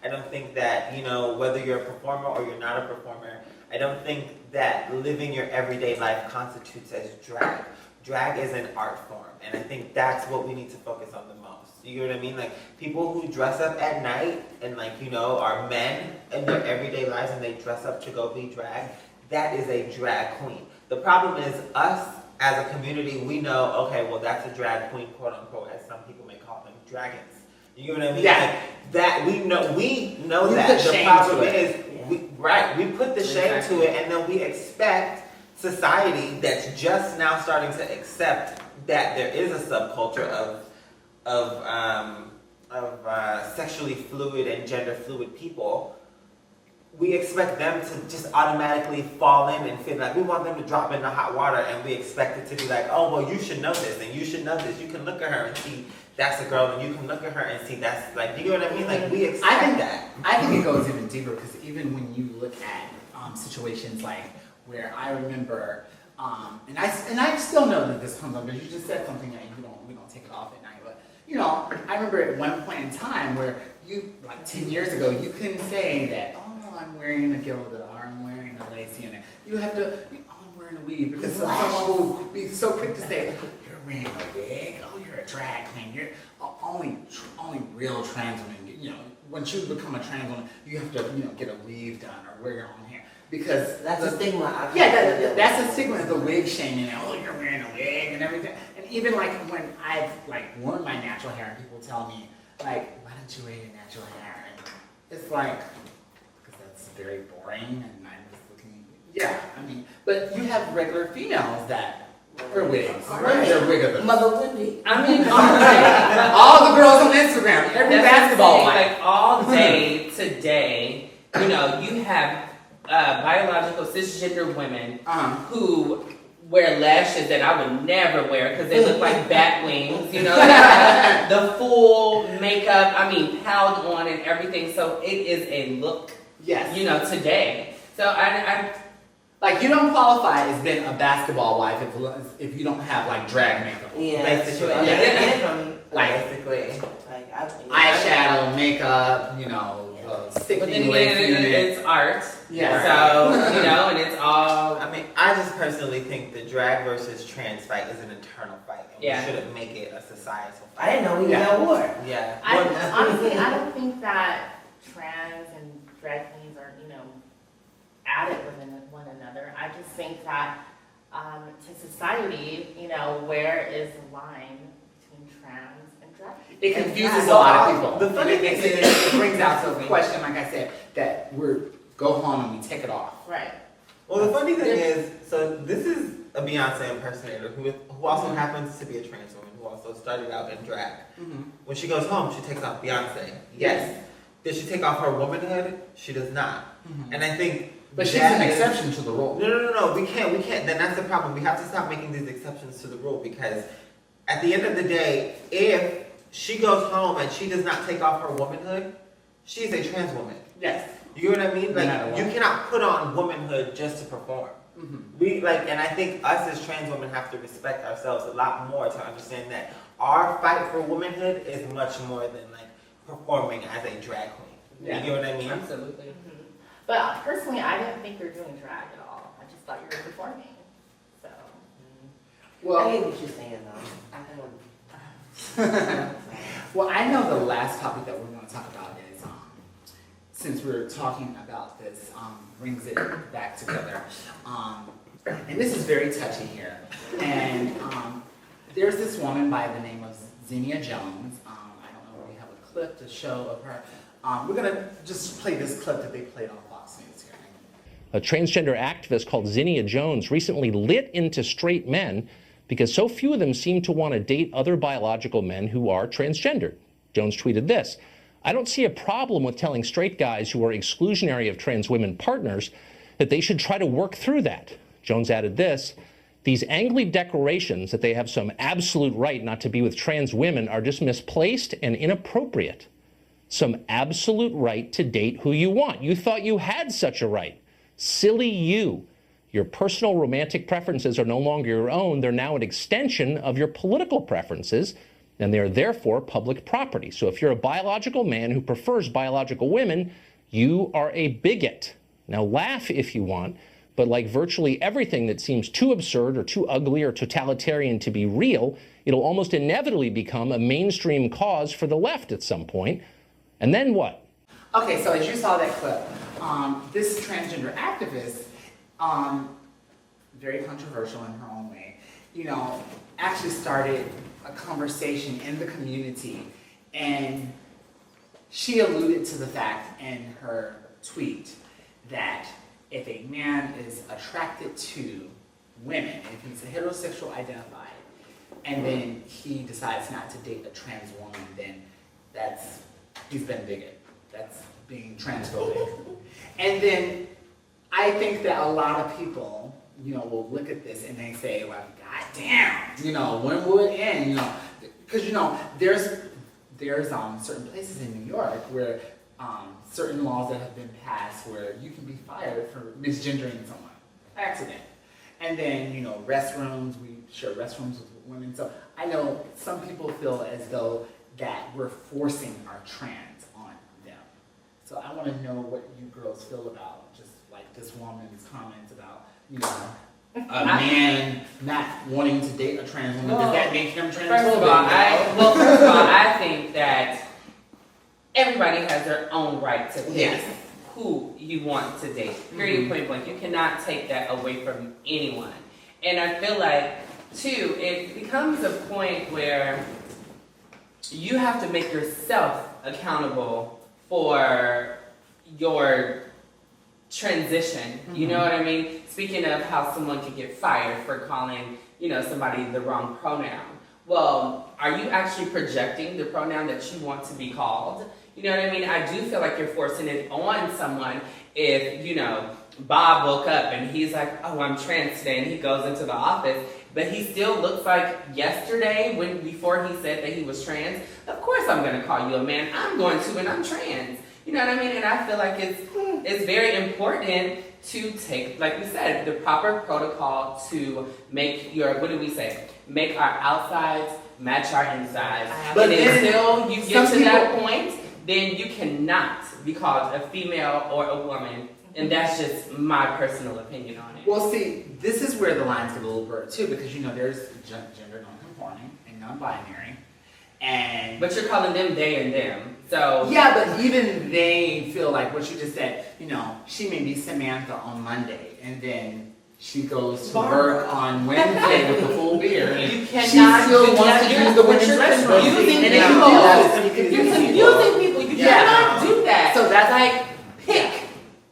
[SPEAKER 6] I don't think that, you know, whether you're a performer or you're not a performer, I don't think that living your everyday life constitutes as drag. Drag is an art form, and I think that's what we need to focus on the most. You know what I mean? Like, people who dress up at night and, like, you know, are men in their everyday lives and they dress up to go be drag, that is a drag queen. The problem is us as a community, we know, okay, well, that's a drag queen, quote unquote, as some people may call them, dragons. You know what I mean?
[SPEAKER 1] Yeah.
[SPEAKER 6] Like, that we know
[SPEAKER 1] We
[SPEAKER 6] that.
[SPEAKER 1] put
[SPEAKER 6] The
[SPEAKER 1] shame
[SPEAKER 6] problem
[SPEAKER 1] to it.
[SPEAKER 6] is, we put the shame
[SPEAKER 2] Exactly.
[SPEAKER 6] to it, and then we expect society that's just now starting to accept that there is a subculture of sexually fluid and gender fluid people. We expect them to just automatically fall in and feel like we want them to drop into hot water, and we expect it to be like, oh, well, you should know this, and you should know this. You can look at her and see that's a girl, and you can look at her and see that's, like, you know what I mean? Like, we expect that.
[SPEAKER 1] I think it goes even deeper because even when you look at situations like where I remember, and I still know that this comes under, you just said something that we don't take it off at night, but you know, I remember at one point in time where you, like 10 years ago, you couldn't say that, oh, I'm wearing a gilded or I'm wearing a lacy, and you have to, oh, I'm wearing a weave, because someone will be so quick to say, you're wearing a wig, oh, you're a drag queen, you're only real trans women, you know, once you become a trans woman, you have to, you know, get a weave done or wear your own hair, because
[SPEAKER 5] That's a stigma.
[SPEAKER 1] that's a stigma, the wig shaming, and, oh, you're wearing a wig and everything, and even like when I've like worn my natural hair, and people tell me, like, why don't you wear your natural hair, and it's like, it's very boring, and I'm just looking. Yeah, I mean, but you have regular females that wear wigs.
[SPEAKER 5] Right.
[SPEAKER 1] They're wigglers.
[SPEAKER 5] Mother Wendy.
[SPEAKER 2] I mean,
[SPEAKER 1] All the girls on Instagram, every basketball wife.
[SPEAKER 2] like all day today, you know, you have biological cisgender women who wear lashes that I would never wear because they look like bat wings, you know, the full makeup, I mean, piled on and everything, so it is a look,
[SPEAKER 1] Yes.
[SPEAKER 2] you know, today. So I
[SPEAKER 1] Like, you don't qualify as being a basketball wife if you don't have like drag makeup.
[SPEAKER 5] Yeah,
[SPEAKER 6] Basically.
[SPEAKER 5] sure.
[SPEAKER 1] Yeah.
[SPEAKER 5] Get it from
[SPEAKER 1] Like
[SPEAKER 6] Basically.
[SPEAKER 5] like
[SPEAKER 1] eyeshadow, makeup, you know,
[SPEAKER 2] but
[SPEAKER 1] sickening
[SPEAKER 2] then again,
[SPEAKER 1] lacy in it.
[SPEAKER 2] it's art.
[SPEAKER 1] Yeah.
[SPEAKER 2] So, you know, and it's all,
[SPEAKER 6] I mean, I just personally think the drag versus trans fight is an internal fight, and
[SPEAKER 2] Yeah.
[SPEAKER 6] we shouldn't make it a societal
[SPEAKER 5] I
[SPEAKER 6] fight.
[SPEAKER 5] didn't know we
[SPEAKER 1] Yeah.
[SPEAKER 5] had war.
[SPEAKER 6] Yeah.
[SPEAKER 3] Honestly, I don't think that trans and drag queens are, you know, added within one another. I just think that to society, you know, where is the line between trans and drag?
[SPEAKER 1] It confuses
[SPEAKER 5] Exactly.
[SPEAKER 1] a lot of people.
[SPEAKER 6] The funny
[SPEAKER 1] And it
[SPEAKER 6] thing
[SPEAKER 1] makes it brings out to the question, like I said, that we go home and we take it off.
[SPEAKER 3] Right.
[SPEAKER 6] Well, the funny thing is, so this is a Beyonce impersonator who also happens to be a trans woman who also started out in drag. When she goes home, she takes off Beyonce. Yes. Did she take off her womanhood? She does not. And I think
[SPEAKER 1] But she's
[SPEAKER 6] that
[SPEAKER 1] an
[SPEAKER 6] is-
[SPEAKER 1] exception to the rule.
[SPEAKER 6] No. We can't. Then that's the problem. We have to stop making these exceptions to the rule, because at the end of the day, if she goes home and she does not take off her womanhood, she's a trans woman.
[SPEAKER 1] Yes.
[SPEAKER 6] You know what I mean?
[SPEAKER 1] No matter
[SPEAKER 6] Like,
[SPEAKER 1] what.
[SPEAKER 6] you cannot put on womanhood just to perform. We and I think us as trans women have to respect ourselves a lot more to understand that our fight for womanhood is much more than like performing as a drag queen.
[SPEAKER 1] Yeah.
[SPEAKER 6] You know what I mean?
[SPEAKER 2] absolutely.
[SPEAKER 3] But personally, I didn't think they're doing drag at all. I just thought you were performing. So.
[SPEAKER 5] I
[SPEAKER 1] Well,
[SPEAKER 5] get what you're saying though. I don't.
[SPEAKER 1] well, I know the last topic that we're going to talk about is, since we're talking about this, brings it back together. And this is very touchy here. And there's this woman by the name of Xenia Jones. I don't know if we have a clip to show of her. We're gonna just play this clip that they played on Fox News here.
[SPEAKER 7] A transgender activist called Zinnia Jones recently lit into straight men because so few of them seem to want to date other biological men who are transgender. Jones tweeted this: "I don't see a problem with telling straight guys who are exclusionary of trans women partners that they should try to work through that." Jones added this: "These angly declarations that they have some absolute right not to be with trans women are just misplaced and inappropriate. Some absolute right to date who you want. You thought you had such a right. Silly you. Your personal romantic preferences are no longer your own. They're now an extension of your political preferences, and they are therefore public property. So if you're a biological man who prefers biological women, you are a bigot. Now laugh if you want, but like virtually everything that seems too absurd or too ugly or totalitarian to be real, it'll almost inevitably become a mainstream cause for the left at some point. And then what?"
[SPEAKER 1] Okay, so as you saw that clip, this transgender activist, very controversial in her own way, actually started a conversation in the community, and she alluded to the fact in her tweet that if a man is attracted to women, if he's a heterosexual identified, and then he decides not to date a trans woman, then he's been bigot. That's being transphobic. And then I think that a lot of people, will look at this and they say, well, goddamn, when will it end? Because there's certain places in New York where certain laws that have been passed where you can be fired for misgendering someone, accident. And then, restrooms, we share restrooms with women. So I know some people feel as though that we're forcing our trans on them. So I want to know what you girls feel about just like this woman's comments about, a man not wanting to date a trans woman. Does that make him transphobic?
[SPEAKER 2] First of all, I think that everybody has their own right to pick who you want to date. Period, point blank. You cannot take that away from anyone. And I feel like, too, it becomes a point where you have to make yourself accountable for your transition. You know what I mean? Speaking of how someone could get fired for calling, somebody the wrong pronoun. Well, are you actually projecting the pronoun that you want to be called? You know what I mean? I do feel like you're forcing it on someone if, Bob woke up and he's like, oh, I'm trans today, and he goes into the office, but he still looks like yesterday before he said that he was trans. Of course I'm going to call you a man. I'm going to, and I'm trans. You know what I mean? And I feel like it's very important to take, like we said, the proper protocol to make make our outsides match our insides. But until you get to that point, then you cannot be called a female or a woman. And that's just my personal opinion on it.
[SPEAKER 1] Well, see, this is where the lines get a little blurred too, because there's gender non-conforming and non-binary,
[SPEAKER 2] but you're calling them they and them. So
[SPEAKER 1] yeah, but even they feel like what you just said. She may be Samantha on Monday, and then she goes to work on Wednesday with a full beard. And
[SPEAKER 2] you cannot
[SPEAKER 1] she still wants to use the women's restroom.
[SPEAKER 2] You're confusing people. You cannot do that.
[SPEAKER 1] So that's
[SPEAKER 2] like pick.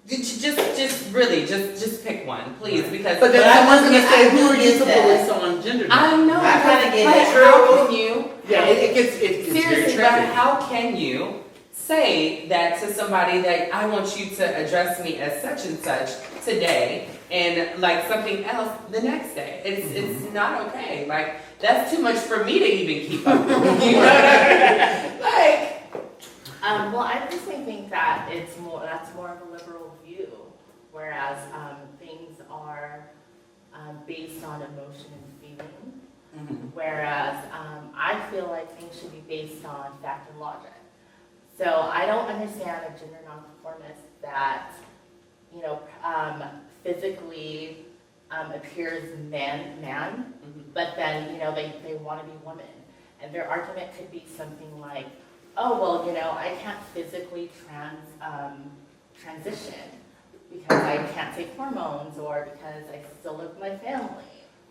[SPEAKER 2] Just pick one, please, because.
[SPEAKER 1] But then someone's gonna say, "Who are you to bully someone gender?"
[SPEAKER 2] I know.
[SPEAKER 5] I kind of get
[SPEAKER 2] but
[SPEAKER 5] that.
[SPEAKER 2] how can you?
[SPEAKER 1] Yeah, it gets
[SPEAKER 2] seriously.
[SPEAKER 1] very
[SPEAKER 2] But how can you say that to somebody that I want you to address me as such and such today, and like something else the next day? It's not okay. Like that's too much for me to even keep up with. You know what I mean? Like.
[SPEAKER 3] Well, I personally think that that's more of a liberal view, whereas things are based on emotion and feeling, whereas I feel like things should be based on fact and logic. So I don't understand a gender nonconformist that physically appears man, but then they want to be woman, and their argument could be something like, oh, well, I can't physically transition because I can't take hormones or because I still live with my family.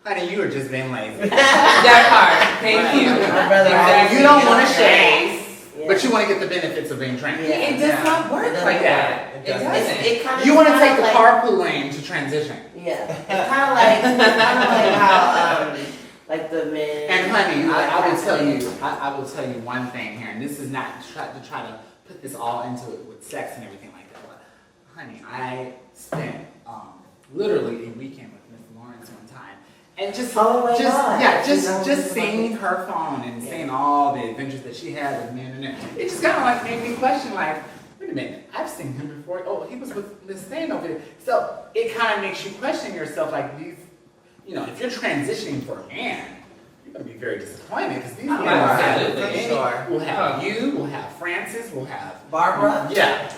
[SPEAKER 1] Honey, you were just being lazy.
[SPEAKER 2] That part. Thank you.
[SPEAKER 5] My brother,
[SPEAKER 1] You don't want to shave. But you want to get the benefits of being trans.
[SPEAKER 5] Yeah.
[SPEAKER 2] It does not work like that.
[SPEAKER 6] It
[SPEAKER 2] It
[SPEAKER 6] doesn't.
[SPEAKER 2] doesn't.
[SPEAKER 5] It kind of.
[SPEAKER 1] You want to take the carpool lane to transition.
[SPEAKER 5] Yeah, it's kind of like how like the men.
[SPEAKER 1] And honey,
[SPEAKER 5] do that
[SPEAKER 1] I will
[SPEAKER 5] kind of
[SPEAKER 1] tell
[SPEAKER 5] thing.
[SPEAKER 1] you, I will tell you one thing here, and this is not to try to put this all into it with sex and everything like that, but honey, I spent literally a weekend with Miss Lawrence one time, and just
[SPEAKER 5] Oh my God.
[SPEAKER 1] just seeing her phone and seeing all the adventures that she had with men, and it just kind of like made me question, like, wait a minute, I've seen him before. Oh, he was with Miss Thane over there. So it kind of makes you question yourself, like these. You know, if you're transitioning for a man, you're going to be very disappointed because these men will
[SPEAKER 2] absolutely.
[SPEAKER 1] have Andy,
[SPEAKER 6] Sure.
[SPEAKER 1] we'll have you, we'll have Francis, we'll have
[SPEAKER 5] Barbara.
[SPEAKER 1] Yeah.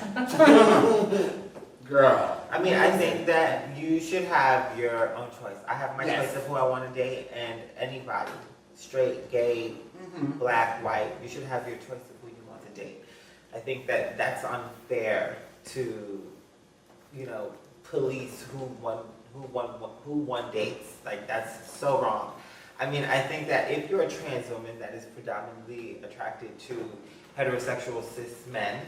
[SPEAKER 1] Girl.
[SPEAKER 6] I mean, I think that you should have your own choice. I have my
[SPEAKER 1] Yes.
[SPEAKER 6] choice of who I want to date, and anybody, straight, gay, black, white, you should have your choice of who you want to date. I think that that's unfair to, you know, police who one dates. Like, that's so wrong. I mean, I think that if you're a trans woman that is predominantly attracted to heterosexual cis men,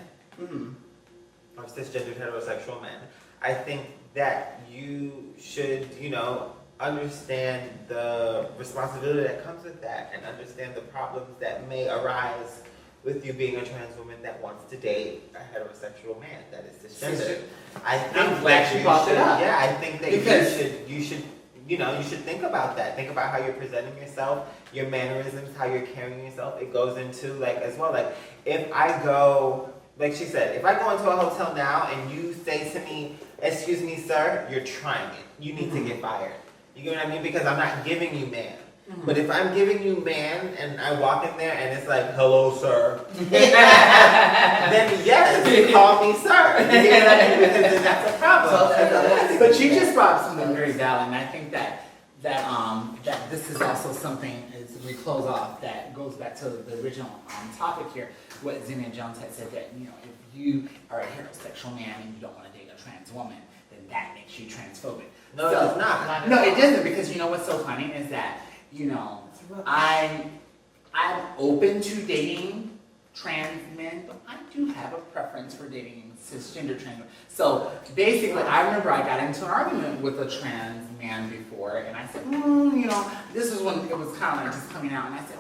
[SPEAKER 6] or cisgendered heterosexual men, I think that you should, you know, understand the responsibility that comes with that and understand the problems that may arise with you being a trans woman that wants to date a heterosexual man that is cisgendered. I think
[SPEAKER 1] I'm glad
[SPEAKER 6] that
[SPEAKER 1] you brought it up.
[SPEAKER 6] Yeah, I think that
[SPEAKER 1] Because-
[SPEAKER 6] you should think about that. Think about how you're presenting yourself, your mannerisms, how you're carrying yourself. It goes into, like, as well, like, if I go, like she said, if I go into a hotel now and you say to me, "Excuse me, sir," you're trying it. You need to get fired. You get what I mean? Because I'm not giving you man. But if I'm giving you man and I walk in there and it's like, "Hello, sir," then yes, call me sir. You get what I mean? Because then that's a problem.
[SPEAKER 1] But you just brought up something very valid, and I think that this is also something, as we close off, that goes back to the original topic here, what Zinnia Jones had said, that, you know, if you are a heterosexual man and you don't want to date a trans woman, then that makes you transphobic.
[SPEAKER 6] No,
[SPEAKER 1] So-
[SPEAKER 6] it does not.
[SPEAKER 1] No, it doesn't, because you know what's so funny is that, you know, I'm open to dating trans men, but I do have a preference for dating cisgender trans men. So basically, I remember I got into an argument with a trans man before, and I said, you know, this is when it was kind of like just coming out, and I said,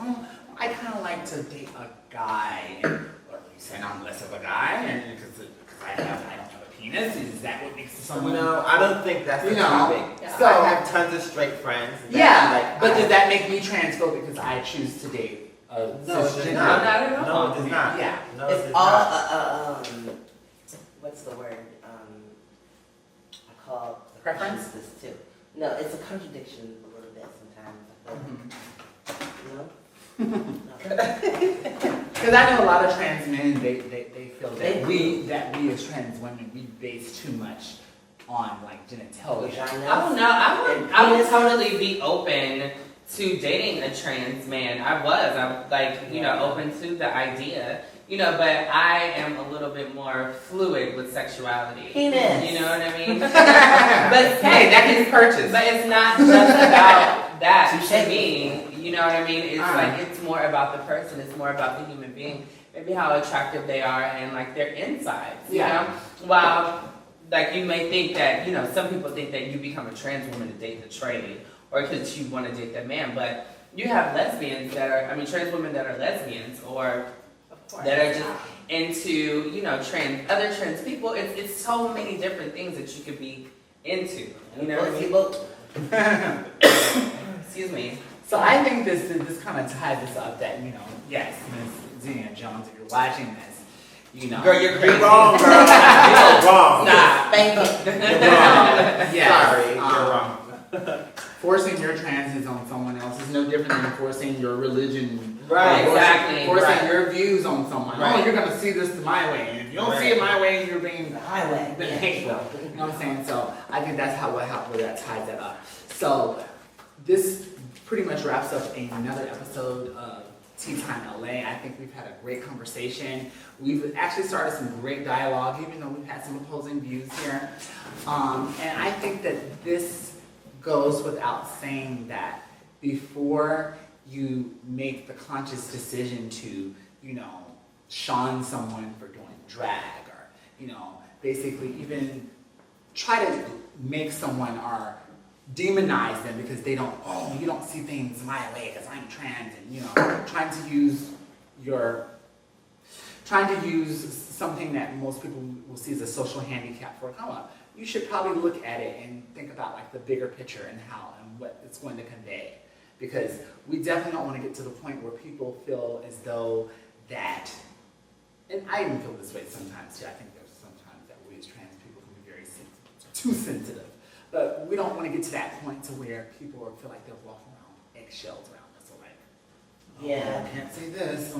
[SPEAKER 1] I kind of like to date a guy. And, what, are you saying I'm less of a guy? And because I don't have a penis? Is that what makes someone?
[SPEAKER 6] No, I don't think that's the
[SPEAKER 1] You know,
[SPEAKER 6] topic.
[SPEAKER 1] so-
[SPEAKER 6] I have tons of straight friends. that,
[SPEAKER 1] Yeah,
[SPEAKER 6] like,
[SPEAKER 1] but does that make me transphobic because I choose to date a
[SPEAKER 6] No, it does
[SPEAKER 1] cisgender?
[SPEAKER 6] not.
[SPEAKER 2] Not at all.
[SPEAKER 6] No, it does not.
[SPEAKER 1] Yeah.
[SPEAKER 6] No, it
[SPEAKER 5] It's
[SPEAKER 6] does
[SPEAKER 5] all
[SPEAKER 6] not.
[SPEAKER 5] what's the word? I call
[SPEAKER 1] Preference?
[SPEAKER 5] this too. No, it's a contradiction a little bit sometimes.
[SPEAKER 1] Because I know a lot of trans men, they feel that
[SPEAKER 5] They
[SPEAKER 1] we as trans women, we base too much on like genitalia.
[SPEAKER 2] I don't know. I would totally be open to dating a trans man. I'm like, you know, open to the idea, you know, but I am a little bit more fluid with sexuality.
[SPEAKER 5] Penis.
[SPEAKER 2] You know what I mean? But
[SPEAKER 1] Hey, that can be purchased.
[SPEAKER 2] But it's not just about that to me. You know what I mean? It's like, it's more about the person. It's more about the human being. Maybe how attractive they are and like their insides, you know? While like you may think that, you know, some people think that you become a trans woman to date the trade or because you want to date that man, but you have lesbians that are, trans women that are lesbians or that are just into, you know, other trans people. It's so many different things that you could be into. You know what I mean? Excuse me.
[SPEAKER 1] So I think this kind of ties this up that, you know, yes, Ms. Zinnia Jones, if you're watching this, you know.
[SPEAKER 2] Girl, you're crazy.
[SPEAKER 6] You're wrong, girl. You're wrong.
[SPEAKER 2] Stop.
[SPEAKER 5] Thank you.
[SPEAKER 6] You're wrong.
[SPEAKER 1] Yes,
[SPEAKER 6] Sorry, you're wrong.
[SPEAKER 1] Forcing your transes on someone else is no different than forcing your religion.
[SPEAKER 6] Right,
[SPEAKER 1] or
[SPEAKER 2] exactly,
[SPEAKER 1] Forcing
[SPEAKER 6] right.
[SPEAKER 1] your views on someone.
[SPEAKER 6] Right.
[SPEAKER 1] Oh, you're going to see this my way. And if you don't see it my way, you're being
[SPEAKER 5] The highway.
[SPEAKER 1] hateful. You know what I'm saying? So I think that's where that ties that up. So this pretty much wraps up another episode of Tea Time LA. I think we've had a great conversation. We've actually started some great dialogue, even though we've had some opposing views here. And I think that this goes without saying that before you make the conscious decision to, you know, shun someone for doing drag or, basically even try to make someone or demonize them because they don't, you don't see things my way because I'm trans and, trying to use something that most people will see as a social handicap for a come up. You should probably look at it and think about like the bigger picture and how and what it's going to convey. Because we definitely don't want to get to the point where people feel as though that, and I even feel this way sometimes too. I think there's sometimes that we as trans people can be very too sensitive. But we don't want to get to that point to where people feel like they're walking around eggshells around us. So like, I can't say this.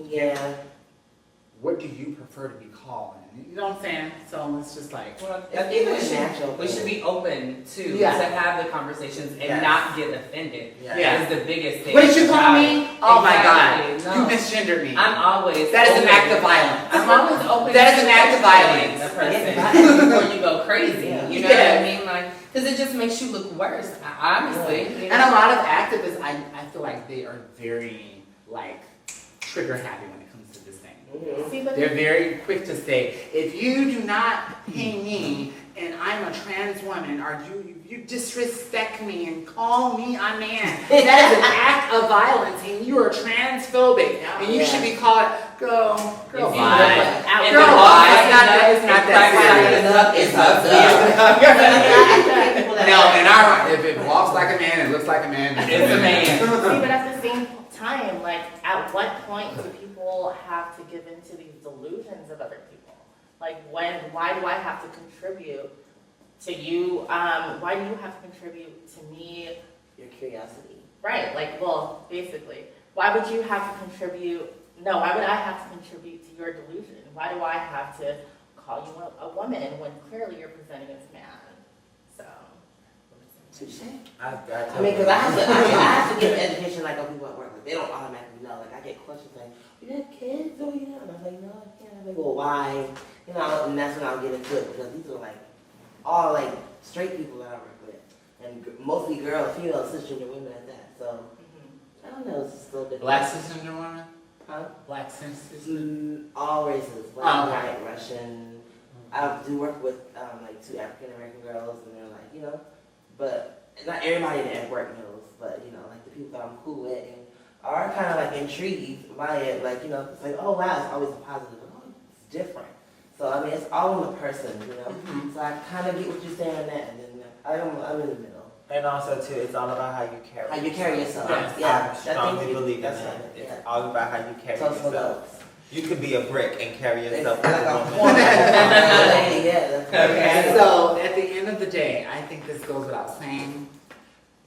[SPEAKER 5] Yeah.
[SPEAKER 1] What do you prefer to be called? You know what I'm saying? So it's just like,
[SPEAKER 2] Well, I think we should be open to have the conversations and not get offended.
[SPEAKER 1] Yeah.
[SPEAKER 2] Is the biggest thing.
[SPEAKER 1] what did you call me? Oh my God,
[SPEAKER 2] Exactly. No.
[SPEAKER 1] you misgendered me.
[SPEAKER 2] I'm always
[SPEAKER 1] That is an
[SPEAKER 2] open.
[SPEAKER 1] act of violence.
[SPEAKER 2] I'm always open.
[SPEAKER 1] That is
[SPEAKER 2] to
[SPEAKER 1] an act of
[SPEAKER 2] questioning
[SPEAKER 1] violence.
[SPEAKER 2] the person before you go crazy.
[SPEAKER 5] Yeah.
[SPEAKER 2] You know what I mean? Like, because it just makes you look worse. Honestly. You
[SPEAKER 1] And
[SPEAKER 2] know?
[SPEAKER 1] a lot of activists, I feel like they are very like trigger happy when it comes to this thing.
[SPEAKER 3] See, but
[SPEAKER 1] They're very quick to say, if you do not pay me and I'm a trans woman, or you disrespect me and call me a man, that is an act of violence and you are transphobic and you should be called, girl,
[SPEAKER 2] If you
[SPEAKER 1] bye.
[SPEAKER 2] look out,
[SPEAKER 1] Girl, bye. It's not that serious. No, in our, if it walks like a man, it looks like a man,
[SPEAKER 2] It's a man.
[SPEAKER 3] See, but at the same time, like, at what point do people have to give in to these delusions of other people? Like, why do I have to contribute to you? Why do you have to contribute to me?
[SPEAKER 5] Your curiosity.
[SPEAKER 3] Right, like, well, basically, why would you have to contribute? No, why would I have to contribute to your delusion? Why do I have to call you a woman when clearly you're presenting as a man? So.
[SPEAKER 5] Touche.
[SPEAKER 6] I
[SPEAKER 5] Because I have to give education like on people at work. Like, they don't automatically know. Like, I get questions like, you have kids or you know? And I'm like, no, I can't. I'm like, well, why? You know, and that's when I'll get into it because these are like all like straight people that I work with. And mostly girls, female, cisgender women at that. So, I don't know, it's just a little different.
[SPEAKER 1] Black cisgender woman?
[SPEAKER 5] Huh?
[SPEAKER 1] Black cisgender?
[SPEAKER 5] All races, black,
[SPEAKER 1] Oh, okay.
[SPEAKER 5] white, Russian. I do work with like 2 African American girls, and they're like, you know, but not everybody at work knows, but you know, like the people that I'm cool with and are kind of like intrigued by it, like, you know, it's like, oh wow, it's always a positive, oh, it's different. So I mean, it's all in the person, you know. So I kind of get what you're saying on that, and then I'm in the middle.
[SPEAKER 6] And also too, it's all about how you carry.
[SPEAKER 5] How you carry yourself.
[SPEAKER 1] Yes.
[SPEAKER 5] Yeah,
[SPEAKER 6] I strongly believe in
[SPEAKER 5] that's
[SPEAKER 6] that.
[SPEAKER 5] right.
[SPEAKER 6] It's
[SPEAKER 5] Yeah.
[SPEAKER 6] all about how you carry
[SPEAKER 5] Social
[SPEAKER 6] yourself.
[SPEAKER 5] notes.
[SPEAKER 6] You could be a brick and carry yourself
[SPEAKER 5] Like
[SPEAKER 6] like
[SPEAKER 5] a
[SPEAKER 6] a
[SPEAKER 5] woman.
[SPEAKER 6] woman.
[SPEAKER 5] Yeah, that's
[SPEAKER 2] Okay.
[SPEAKER 1] So at the end of the day, I think this goes without saying,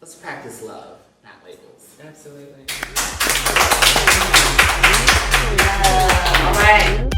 [SPEAKER 1] let's practice love, not labels.
[SPEAKER 2] Absolutely.
[SPEAKER 1] All right.